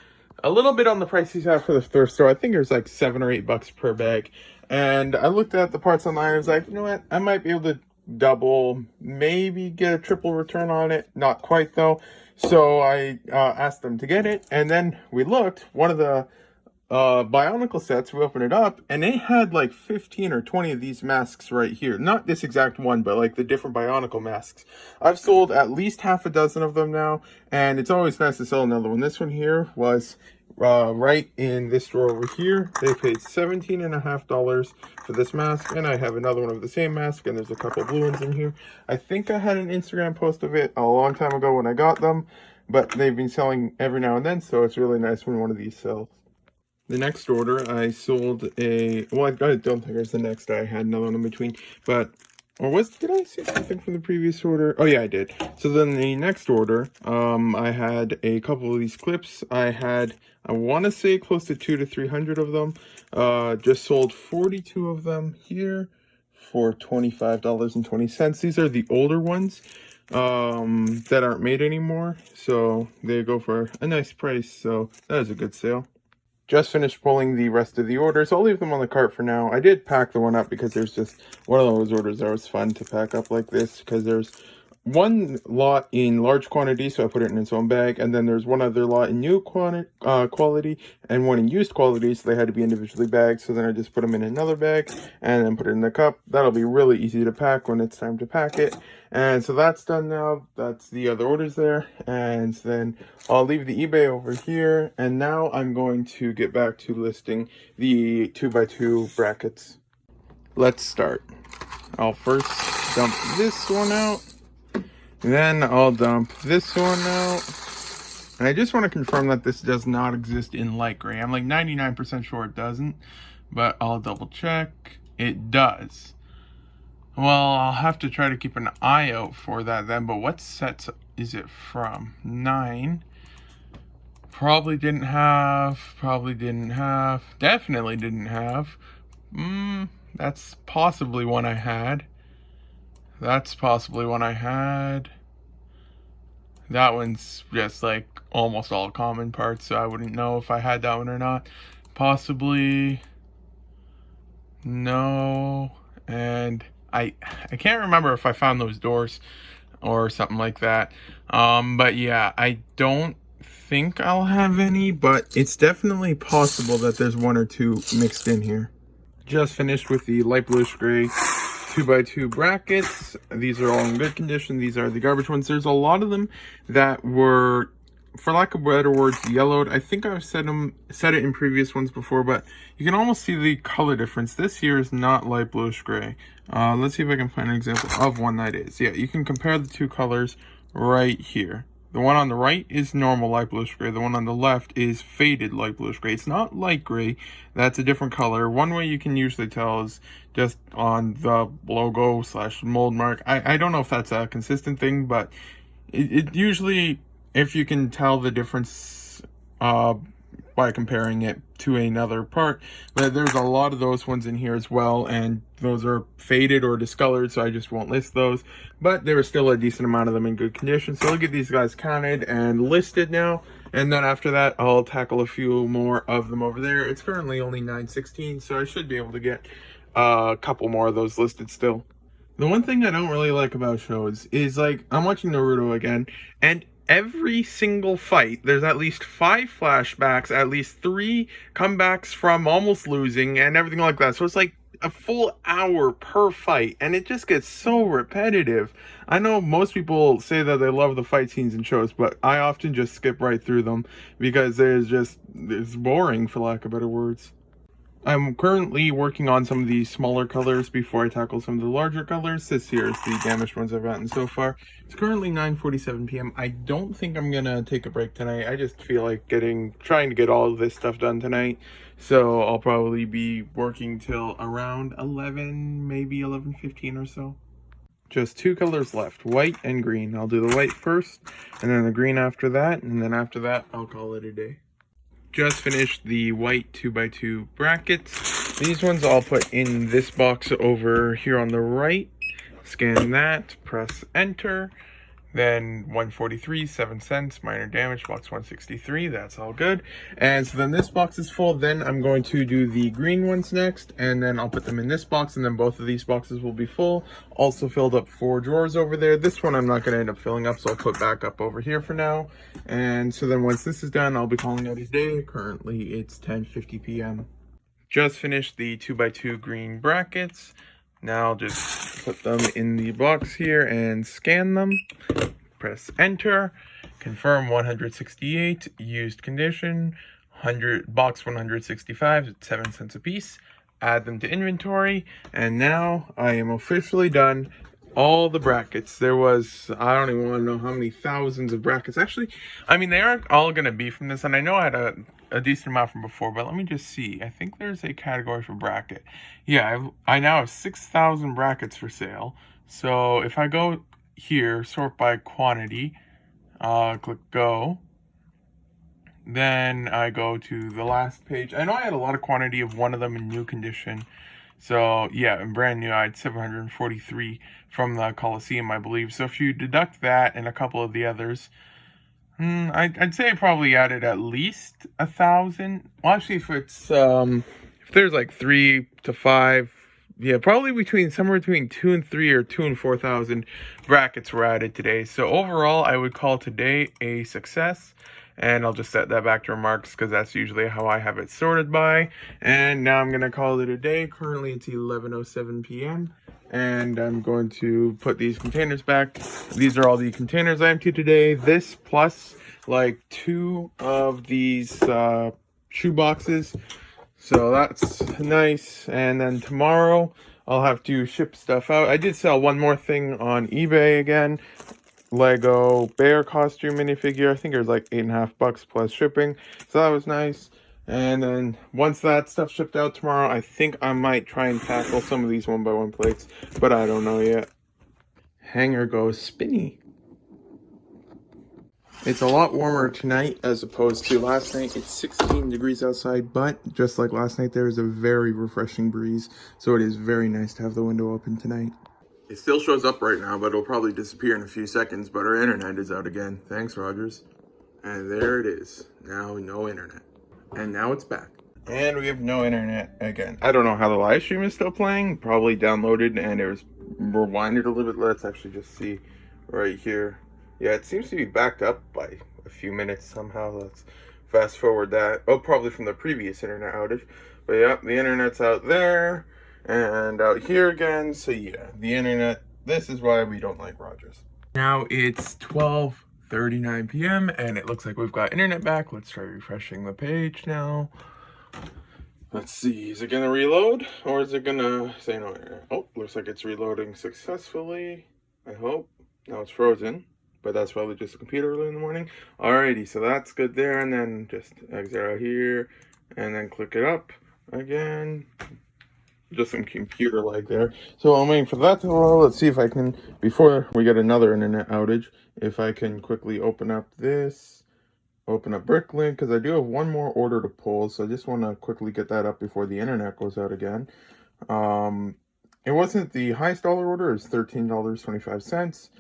a little bit on the prices out for the thrift store. I think there's like $7 or $8 per bag. And I looked at the parts online, and I was like, you know what, I might be able to double, maybe get a triple return on it. Not quite though. So I asked them to get it, and then we looked, one of the Bionicle sets, we opened it up, and they had like 15 or 20 of these masks right here. Not this exact one, but like the different Bionicle masks. I've sold at least half a dozen of them now, and it's always nice to sell another one. This one here was right in this drawer over here. They paid $17.50 for this mask, and I have another one of the same mask, and there's a couple blue ones in here. I think I had an Instagram post of it a long time ago when I got them, but they've been selling every now and then, so it's really nice when one of these sells. The next order, I sold a, well, I don't think it was the next, I had another one in between, but, or did I see something from the previous order? Oh yeah, I did. So then the next order, I had a couple of these clips. I want to say close to 200 to 300 of them. Just sold 42 of them here for $25.20. These are the older ones that aren't made anymore, so they go for a nice price, so that is a good sale. Just finished pulling the rest of the orders. I'll leave them on the cart for now. I did pack the one up because there's just one of those orders that was fun to pack up like this, because there's one lot in large quantity, so I put it in its own bag, and then there's one other lot in new quality and one in used quality, so they had to be individually bagged. So then I just put them in another bag and then put it in the cup. That'll be really easy to pack when it's time to pack it. And so that's done now. That's the other orders there, and then I'll leave the eBay over here, and now I'm going to get back to listing the 2x2 brackets. Let's start. I'll first dump this one out. Then I'll dump this one out. And I just want to confirm that this does not exist in light gray. I'm like 99% sure it doesn't, but I'll double check. It does. Well, I'll have to try to keep an eye out for that then, but what sets is it from? 9. Probably didn't have, definitely didn't have. That's possibly one I had. That one's just like almost all common parts, so I wouldn't know if I had that one or not. Possibly. No. And I can't remember if I found those doors or something like that. But yeah, I don't think I'll have any, but it's definitely possible that there's 1 or 2 mixed in here. Just finished with the light bluish gray 2x2 brackets. These are all in good condition. These are the garbage ones. There's a lot of them that were, for lack of better words, yellowed. I think I've said it in previous ones before, but you can almost see the color difference. This here is not light bluish gray. Let's see if I can find an example of one that is. Yeah, you can compare the 2 colors right here. The one on the right is normal light bluish gray. The one on the left is faded light bluish gray. It's not light gray. That's a different color. One way you can usually tell is just on the logo / mold mark. I don't know if that's a consistent thing, but it usually, if you can tell the difference by comparing it to another part. But there's a lot of those ones in here as well, and those are faded or discolored, so I just won't list those. But there was still a decent amount of them in good condition, so I'll get these guys counted and listed now, and then after that I'll tackle a few more of them over there. It's currently only 9:16, so I should be able to get a couple more of those listed still. The one thing I don't really like about shows is, like, I'm watching Naruto again, and every single fight, there's at least 5 flashbacks, at least 3 comebacks from almost losing, and everything like that. So it's like a full hour per fight, and it just gets so repetitive. I know most people say that they love the fight scenes in shows, but I often just skip right through them because it's boring, for lack of better words. I'm currently working on some of these smaller colors before I tackle some of the larger colors. This here is the damaged ones I've gotten so far. It's currently 9:47 p.m. I don't think I'm gonna take a break tonight. I just feel like trying to get all of this stuff done tonight. So I'll probably be working till around 11, maybe 11:15 or so. Just 2 colors left, white and green. I'll do the white first, and then the green after that, and then after that, I'll call it a day. Just finished the white 2x2 brackets. These ones I'll put in this box over here on the right. Scan that, press enter. Then 143, 7 cents, minor damage, box 163, that's all good. And so then this box is full. Then I'm going to do the green ones next, and then I'll put them in this box, and then both of these boxes will be full. Also filled up 4 drawers over there. This one I'm not going to end up filling up, so I'll put back up over here for now. And so then once this is done, I'll be calling it a day. Currently it's 10:50 p.m. Just finished the 2x2 green brackets. Now I'll just put them in the box here and scan them. Press enter. Confirm 168, used condition, box 165 at 7 cents a piece. Add them to inventory, and now I am officially done. All the brackets. There was, I don't even want to know how many thousands of brackets. Actually, I mean, they aren't all going to be from this, and I know I had a decent amount from before, but let me just see. I think there's a category for bracket. Yeah, I now have 6,000 brackets for sale. So if I go here, sort by quantity, click go, then I go to the last page. I know I had a lot of quantity of one of them in new condition. So yeah, in brand new, I had 743 from the Coliseum, I believe. So if you deduct that and a couple of the others, I'd say I probably added at least 1,000. Well, actually, if there's like 3 to 5, yeah, probably somewhere between 2 and 3 or 2 and 4,000 brackets were added today. So overall, I would call today a success. And I'll just set that back to remarks because that's usually how I have it sorted by. And now I'm going to call it a day. Currently it's 11:07 p.m. And I'm going to put these containers back. These are all the containers I emptied today. This plus like 2 of these shoe boxes. So that's nice. And then tomorrow I'll have to ship stuff out. I did sell one more thing on eBay again. Lego bear costume minifigure. I think it was like $8.50 plus shipping, so that was nice. And then once that stuff shipped out tomorrow, I think I might try and tackle some of these 1x1 plates, but I don't know yet. Hanger goes spinny. It's a lot warmer tonight as opposed to last night. It's 16 degrees outside, but just like last night, there is a very refreshing breeze, so it is very nice to have the window open tonight. It still shows up right now, but it'll probably disappear in a few seconds, but our internet is out again. Thanks, Rogers. And there it is. Now no internet. And now it's back. And we have no internet again. I don't know how the live stream is still playing. Probably downloaded and it was rewinded a little bit. Let's actually just see right here. Yeah, it seems to be backed up by a few minutes somehow. Let's fast forward that. Oh, probably from the previous internet outage. But yeah, the internet's out there and out here again. So yeah, the internet, this is why we don't like Rogers. Now it's 12:39 p.m. and it looks like we've got internet back. Let's try refreshing the page now. Let's see, is it gonna reload or is it gonna say no internet? Oh, looks like it's reloading successfully. I hope. Now it's frozen, but that's probably just a computer early in the morning. Alrighty, so that's good there, and then just exit out here and then click it up again. Just some computer lag there. So I'm waiting for that to roll. Let's see if I can, before we get another internet outage, if I can quickly open up this, open up Bricklink, because I do have one more order to pull, so I just want to quickly get that up before the internet goes out again. It wasn't the highest dollar order, it was $13.25.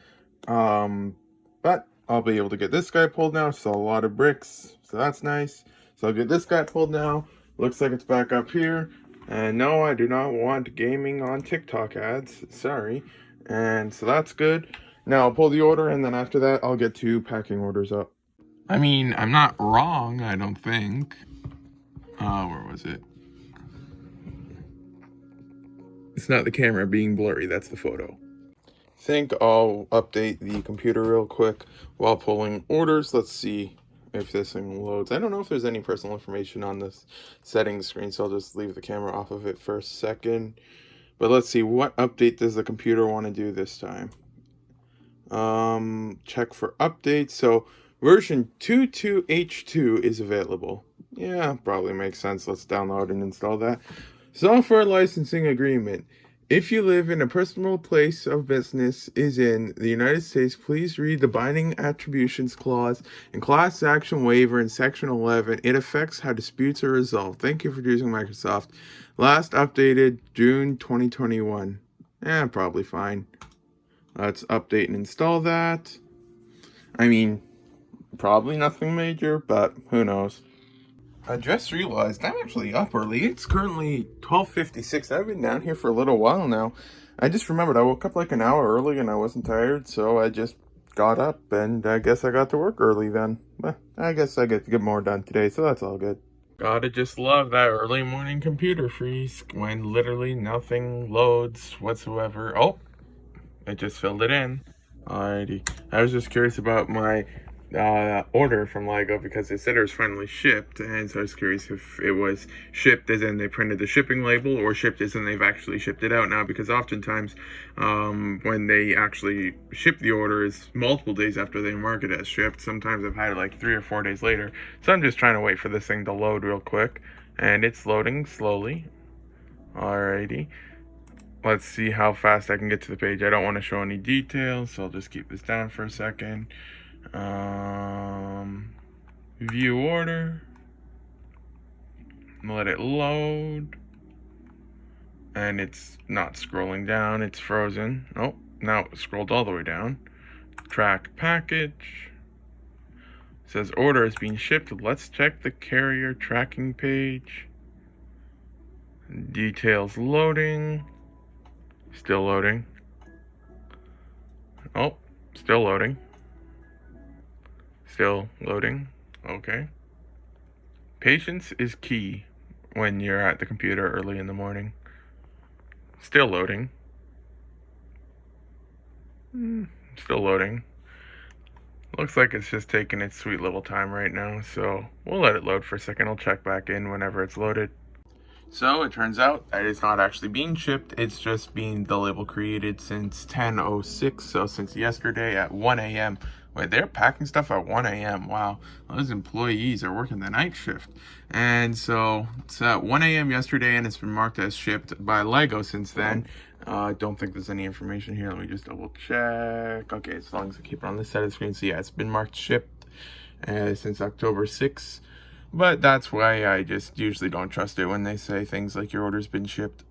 But I'll be able to get this guy pulled now. So a lot of bricks, so that's nice. So I'll get this guy pulled now. Looks like it's back up here. And no, I do not want gaming on TikTok ads. Sorry. And so that's good. Now I'll pull the order, and then after that, I'll get to packing orders up. I mean, I'm not wrong, I don't think. Where was it? It's not the camera being blurry, that's the photo. I think I'll update the computer real quick while pulling orders. Let's see if this thing loads. I don't know if there's any personal information on this settings screen, so I'll just leave the camera off of it for a second. But let's see, what update does the computer want to do this time? Check for updates. So version 22H2 is available. Yeah, probably makes sense. Let's download and install that. Software licensing agreement. If you live in a personal place of business is in the United States, please read the binding attributions clause and class action waiver in section 11. It affects how disputes are resolved. Thank you for using Microsoft. Last updated June 2021. Probably fine. Let's update and install that. I mean, probably nothing major, but who knows. I just realized I'm actually up early. It's currently 12:56. I've been down here for a little while now. I just remembered I woke up like an hour early and I wasn't tired, so I just got up and I guess I got to work early then. But I guess I get to get more done today, so that's all good. Gotta just love that early morning computer freeze when literally nothing loads whatsoever. Oh, it just filled it in. Alrighty. I was just curious about my order from Lego because they said it was finally shipped, and so I was curious if it was shipped as in they printed the shipping label or shipped as in they've actually shipped it out now, because oftentimes when they actually ship the order is multiple days after they mark it as shipped. Sometimes I've had it like 3 or 4 days later, so I'm just trying to wait for this thing to load real quick, and it's loading slowly. Alrighty, let's see how fast I can get to the page. I don't want to show any details, so I'll just keep this down for a second. View order, let it load, and it's not scrolling down, it's frozen. Oh, now it scrolled all the way down. Track package, it says order is being shipped. Let's check the carrier tracking page. Details loading, still loading. Oh, still loading. Still loading. Okay. Patience is key when you're at the computer early in the morning. Still loading. Still loading. Looks like it's just taking its sweet little time right now, so we'll let it load for a second. I'll check back in whenever it's loaded. So it turns out that it's not actually being shipped, it's just being the label created since 10:06, so since yesterday at 1 a.m. Wait, they're packing stuff at 1 a.m. Wow, those employees are working the night shift. And so it's at 1 a.m. yesterday, and it's been marked as shipped by Lego since then. I don't think there's any information here. Let me just double check. Okay, as long as I keep it on this side of the screen. So yeah, it's been marked shipped since October 6th. But that's why I just usually don't trust it when they say things like your order's been shipped.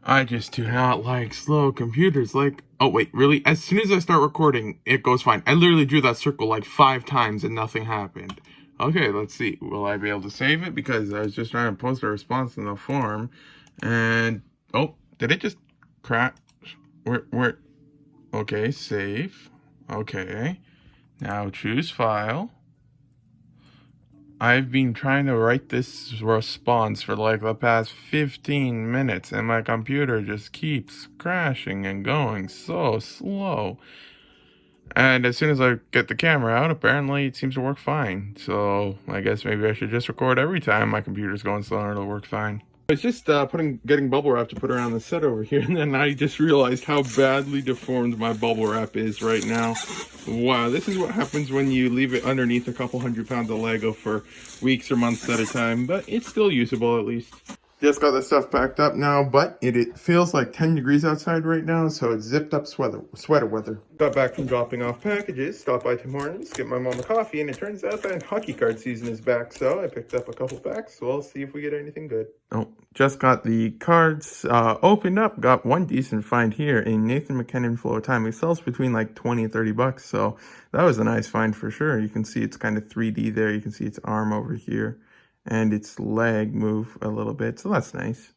I just do not like slow computers. Like, oh wait, really? As soon as I start recording, it goes fine. I literally drew that circle like 5 times and nothing happened. Okay, let's see. Will I be able to save it? Because I was just trying to post a response in the form. And, oh, did it just crash? Where? Okay, save. Okay. Now choose file. I've been trying to write this response for like the past 15 minutes and my computer just keeps crashing and going so slow. And as soon as I get the camera out, apparently it seems to work fine. So I guess maybe I should just record every time my computer's going slow and it'll work fine. I was just getting bubble wrap to put around the set over here, and then I just realized how badly deformed my bubble wrap is right now. Wow, this is what happens when you leave it underneath a couple 100 pounds of Lego for weeks or months at a time, but it's still usable at least. Just got this stuff packed up now, but it feels like 10 degrees outside right now, so it's zipped up sweater weather. Got back from dropping off packages, stopped by Tim Hortons, get my mom a coffee, and it turns out that hockey card season is back, so I picked up a couple packs, so I'll see if we get anything good. Oh, just got the cards opened up, got one decent find here in Nathan McKinnon Flow of Time. It sells between like 20 and 30 bucks, so that was a nice find for sure. You can see it's kind of 3D there, you can see its arm over here, and its leg move a little bit, so that's nice.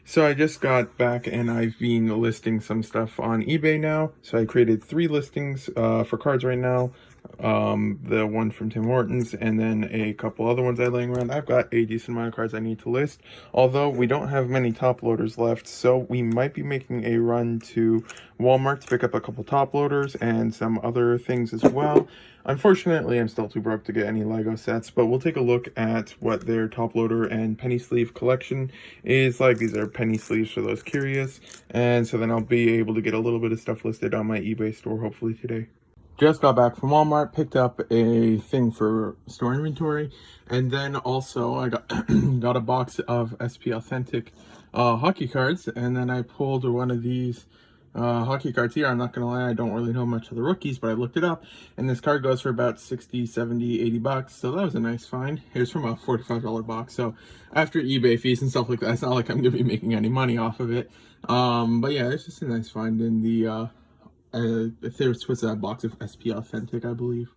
So I just got back and I've been listing some stuff on eBay now. So I created 3 listings for cards right now. The one from Tim Hortons and then a couple other ones I laying around. I've got a decent amount of cards I need to list, although we don't have many top loaders left, so we might be making a run to Walmart to pick up a couple top loaders and some other things as well. Unfortunately, I'm still too broke to get any Lego sets, but we'll take a look at what their top loader and penny sleeve collection is like. These are penny sleeves for those curious, and so then I'll be able to get a little bit of stuff listed on my eBay store hopefully today. Just got back from Walmart, picked up a thing for store inventory, and then also I got got a box of SP Authentic hockey cards, and then I pulled one of these hockey cards here. I'm not gonna lie, I don't really know much of the rookies, but I looked it up, and this card goes for about 60, 70, 80 bucks, so that was a nice find. Here's from a $45 box, so after eBay fees and stuff like that, it's not like I'm gonna be making any money off of it. But yeah, it's just a nice find in the if there was a box of SP Authentic, I believe.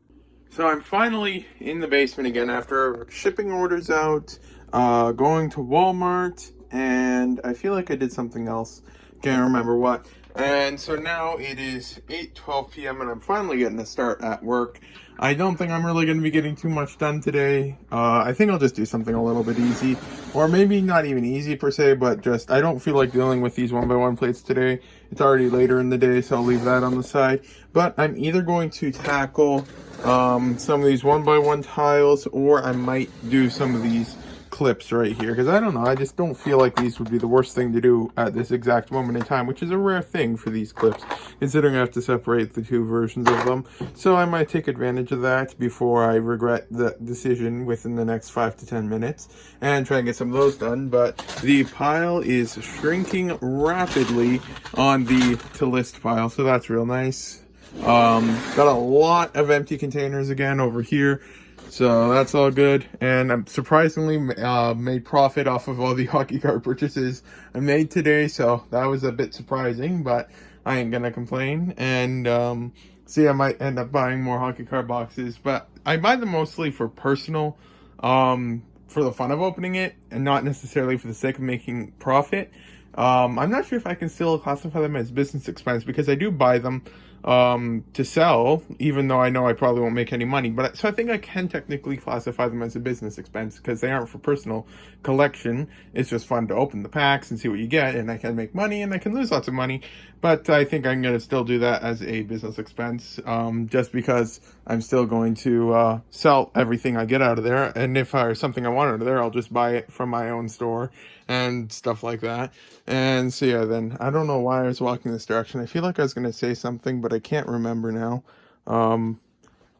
So I'm finally in the basement again after shipping orders out, going to Walmart, and I feel like I did something else. Can't remember what. And so now it is 8:12 p.m. and I'm finally getting to start at work. I don't think I'm really going to be getting too much done today. I think I'll just do something a little bit easy, or maybe not even easy per se, but just I don't feel like dealing with these 1x1 plates today. It's already later in the day, so I'll leave that on the side. But I'm either going to tackle some of these 1x1 tiles, or I might do some of these clips right here, because I don't know, I just don't feel like these would be the worst thing to do at this exact moment in time, which is a rare thing for these clips, considering I have to separate the 2 versions of them. So I might take advantage of that before I regret the decision within the next 5 to 10 minutes and try and get some of those done. But the pile is shrinking rapidly on the to list pile, so that's real nice. Got a lot of empty containers again over here, so that's all good, and I'm surprisingly made profit off of all the hockey card purchases I made today, so that was a bit surprising, but I ain't gonna complain. And see, I might end up buying more hockey card boxes, but I buy them mostly for personal, for the fun of opening it, and not necessarily for the sake of making profit. I'm not sure if I can still classify them as business expense, because I do buy them to sell, even though I know I probably won't make any money. But so I think I can technically classify them as a business expense, because they aren't for personal collection. It's just fun to open the packs and see what you get, and I can make money and I can lose lots of money. But I think I'm going to still do that as a business expense, just because I'm still going to sell everything I get out of there. And if there's something I want out of there, I'll just buy it from my own store and stuff like that. And so yeah, then I don't know why I was walking this direction. I feel like I was going to say something, but I can't remember now.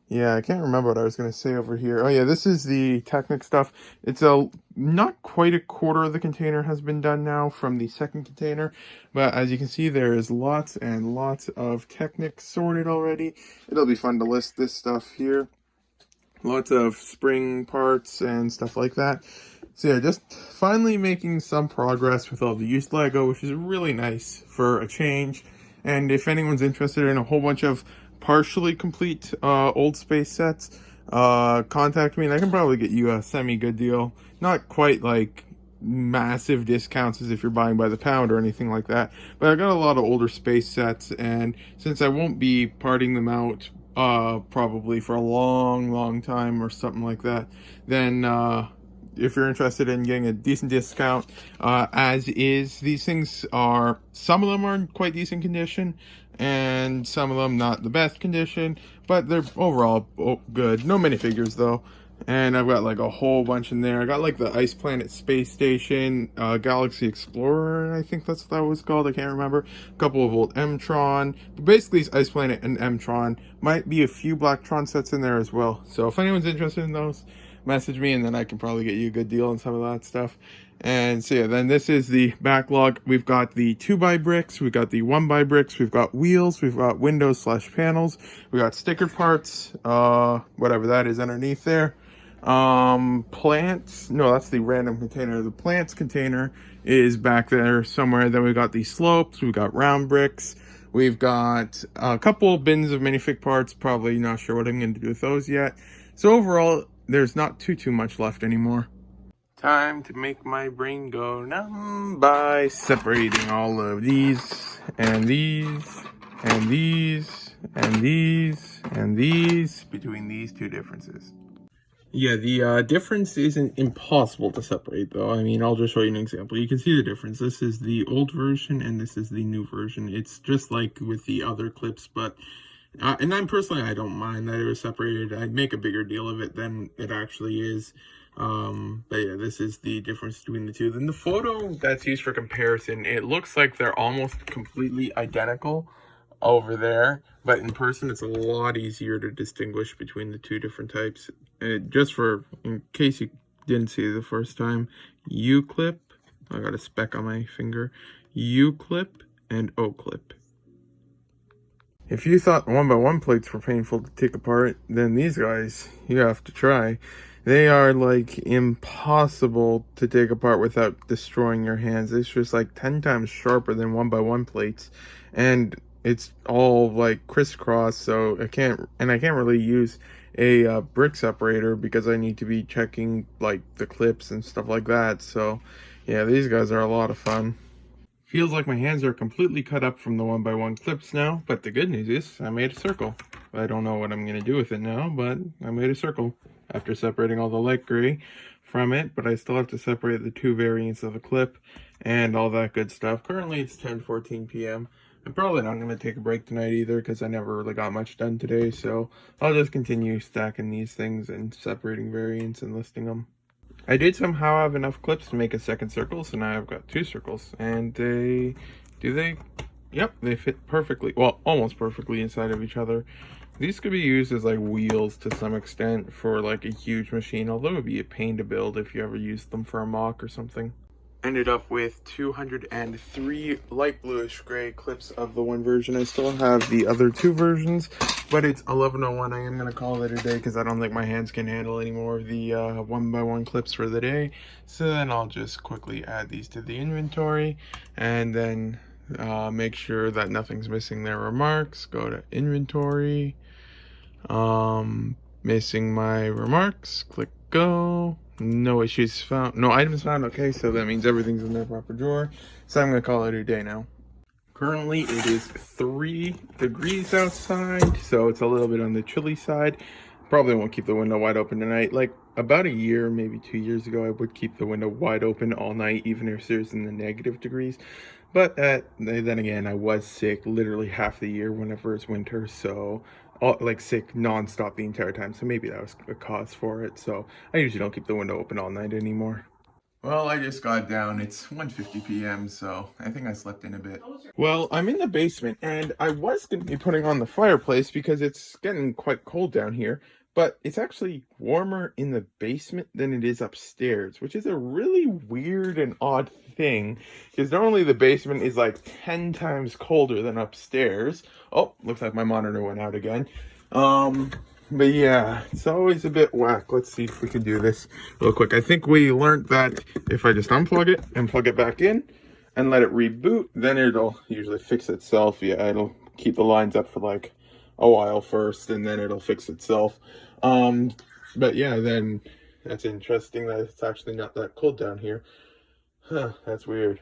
Yeah, I can't remember what I was going to say over here. Oh yeah, this is the Technic stuff. It's not quite a quarter of the container has been done now from the second container, but as you can see, there is lots and lots of Technic sorted already. It'll be fun to list this stuff here. Lots of spring parts and stuff like that. So yeah, just finally making some progress with all the used Lego, which is really nice for a change. And if anyone's interested in a whole bunch of partially complete old space sets, contact me and I can probably get you a semi-good deal. Not quite like massive discounts as if you're buying by the pound or anything like that, but I got a lot of older space sets, and since I won't be parting them out probably for a long time or something like that, then if you're interested in getting a decent discount, as is, these things are, some of them are in quite decent condition, and some of them not the best condition, but they're overall good. No minifigures though. And I've got like a whole bunch in there. I got like the Ice Planet Space Station, Galaxy Explorer, I think that's what that was called, I can't remember. A couple of old M-Tron. But basically it's Ice Planet and M-Tron. Might be a few Blacktron sets in there as well. So if anyone's interested in those, message me and then I can probably get you a good deal on some of that stuff. And so yeah, then this is the backlog. We've got the 2x bricks, we've got the 1x bricks, we've got wheels, we've got windows / panels, we got sticker parts, whatever that is underneath there. Plants, no, that's the random container. The plants container is back there somewhere. Then we've got the slopes, we've got round bricks, we've got a couple bins of minifig parts, probably not sure what I'm going to do with those yet. So overall, there's not too much left anymore. Time to make my brain go numb by separating all of these and these and these and these and these between these two differences. Yeah, the difference isn't impossible to separate though. I mean, I'll just show you an example. You can see the difference. This is the old version and this is the new version. It's just like with the other clips, but and I'm personally, I don't mind that it was separated. I'd make a bigger deal of it than it actually is. But yeah, this is the difference between the two. Then the photo that's used for comparison, it looks like they're almost completely identical over there, but in person it's a lot easier to distinguish between the two different types. Just for, in case you didn't see it the first time, U-clip, I got a speck on my finger, U-clip and O-clip. If you thought 1x1 plates were painful to take apart, then these guys, you have to try. They are like impossible to take apart without destroying your hands. It's just like 10 times sharper than 1x1 plates. And it's all like crisscross, so I can't really use a brick separator because I need to be checking like the clips and stuff like that. So yeah, these guys are a lot of fun. Feels like my hands are completely cut up from the 1x1 clips now, but the good news is I made a circle. I don't know what I'm going to do with it now, but I made a circle after separating all the light gray from it, but I still have to separate the two variants of the clip and all that good stuff. Currently it's 10:14 p.m. I'm probably not going to take a break tonight either because I never really got much done today, so I'll just continue stacking these things and separating variants and listing them. I did somehow have enough clips to make a second circle, so now I've got two circles, and yep, they fit perfectly, well, almost perfectly inside of each other. These could be used as like wheels to some extent for like a huge machine, although it would be a pain to build if you ever used them for a mock or something. Ended up with 203 light bluish gray clips of the one version. I still have the other two versions, but it's 11:01. I am going to call it a day because I don't think my hands can handle any more of the 1x1 clips for the day. So then I'll just quickly add these to the inventory and then make sure that nothing's missing their remarks. Go to inventory, missing my remarks, click go. No issues found, no items found. Okay, so that means everything's in their proper drawer. So I'm gonna call it a day now. Currently it is 3 degrees outside, so it's a little bit on the chilly side. Probably won't keep the window wide open tonight. Like about a year, maybe 2 years ago, I would keep the window wide open all night, even if it was in the negative degrees. But then again, I was sick literally half the year whenever it's winter, so like sick non-stop the entire time, so maybe that was a cause for it. So I usually don't keep the window open all night anymore. Well, I just got down. It's 1:50 p.m., so I think I slept in a bit. Well, I'm in the basement, and I was going to be putting on the fireplace because it's getting quite cold down here, but it's actually warmer in the basement than it is upstairs, which is a really weird and odd thing, because normally the basement is like 10 times colder than upstairs. Oh, looks like my monitor went out again. But yeah, it's always a bit whack. Let's see if we can do this real quick. I think we learned that if I just unplug it and plug it back in and let it reboot, then it'll usually fix itself. Yeah, it'll keep the lines up for like a while first, and then it'll fix itself. But yeah, then that's interesting that it's actually not that cold down here. Huh, that's weird.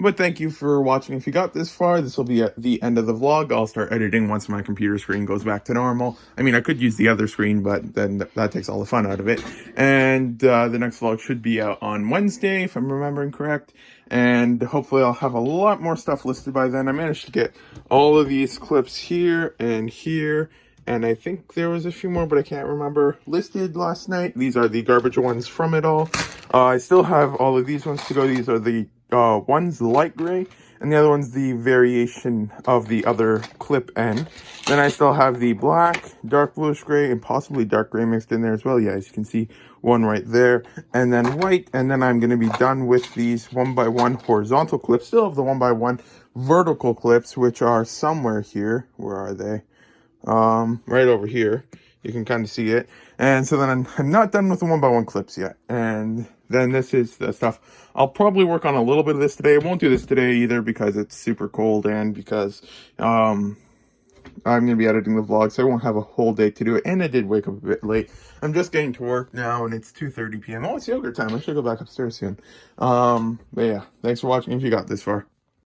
But thank you for watching. If you got this far, this will be at the end of the vlog. I'll start editing once my computer screen goes back to normal. I mean, I could use the other screen, but then that takes all the fun out of it. And the next vlog should be out on Wednesday, if I'm remembering correct. And hopefully I'll have a lot more stuff listed by then. I managed to get all of these clips here and here. And I think there was a few more, but I can't remember, listed last night. These are the garbage ones from it all. I still have all of these ones to go. These are the one's light gray, and the other one's the variation of the other clip end. Then I still have the black, dark bluish gray, and possibly dark gray mixed in there as well. Yeah, as you can see, one right there, and then white. And then I'm going to be done with these 1x1 horizontal clips. Still have the 1x1 vertical clips, which are somewhere here. Where are they? Right over here. You can kind of see it. And so then I'm not done with the 1x1 clips yet. And then this is the stuff. I'll probably work on a little bit of this today. I won't do this today either because it's super cold and because I'm going to be editing the vlog, so I won't have a whole day to do it. And I did wake up a bit late. I'm just getting to work now, and it's 2:30 p.m. Oh, it's yogurt time. I should go back upstairs soon. But yeah, thanks for watching if you got this far.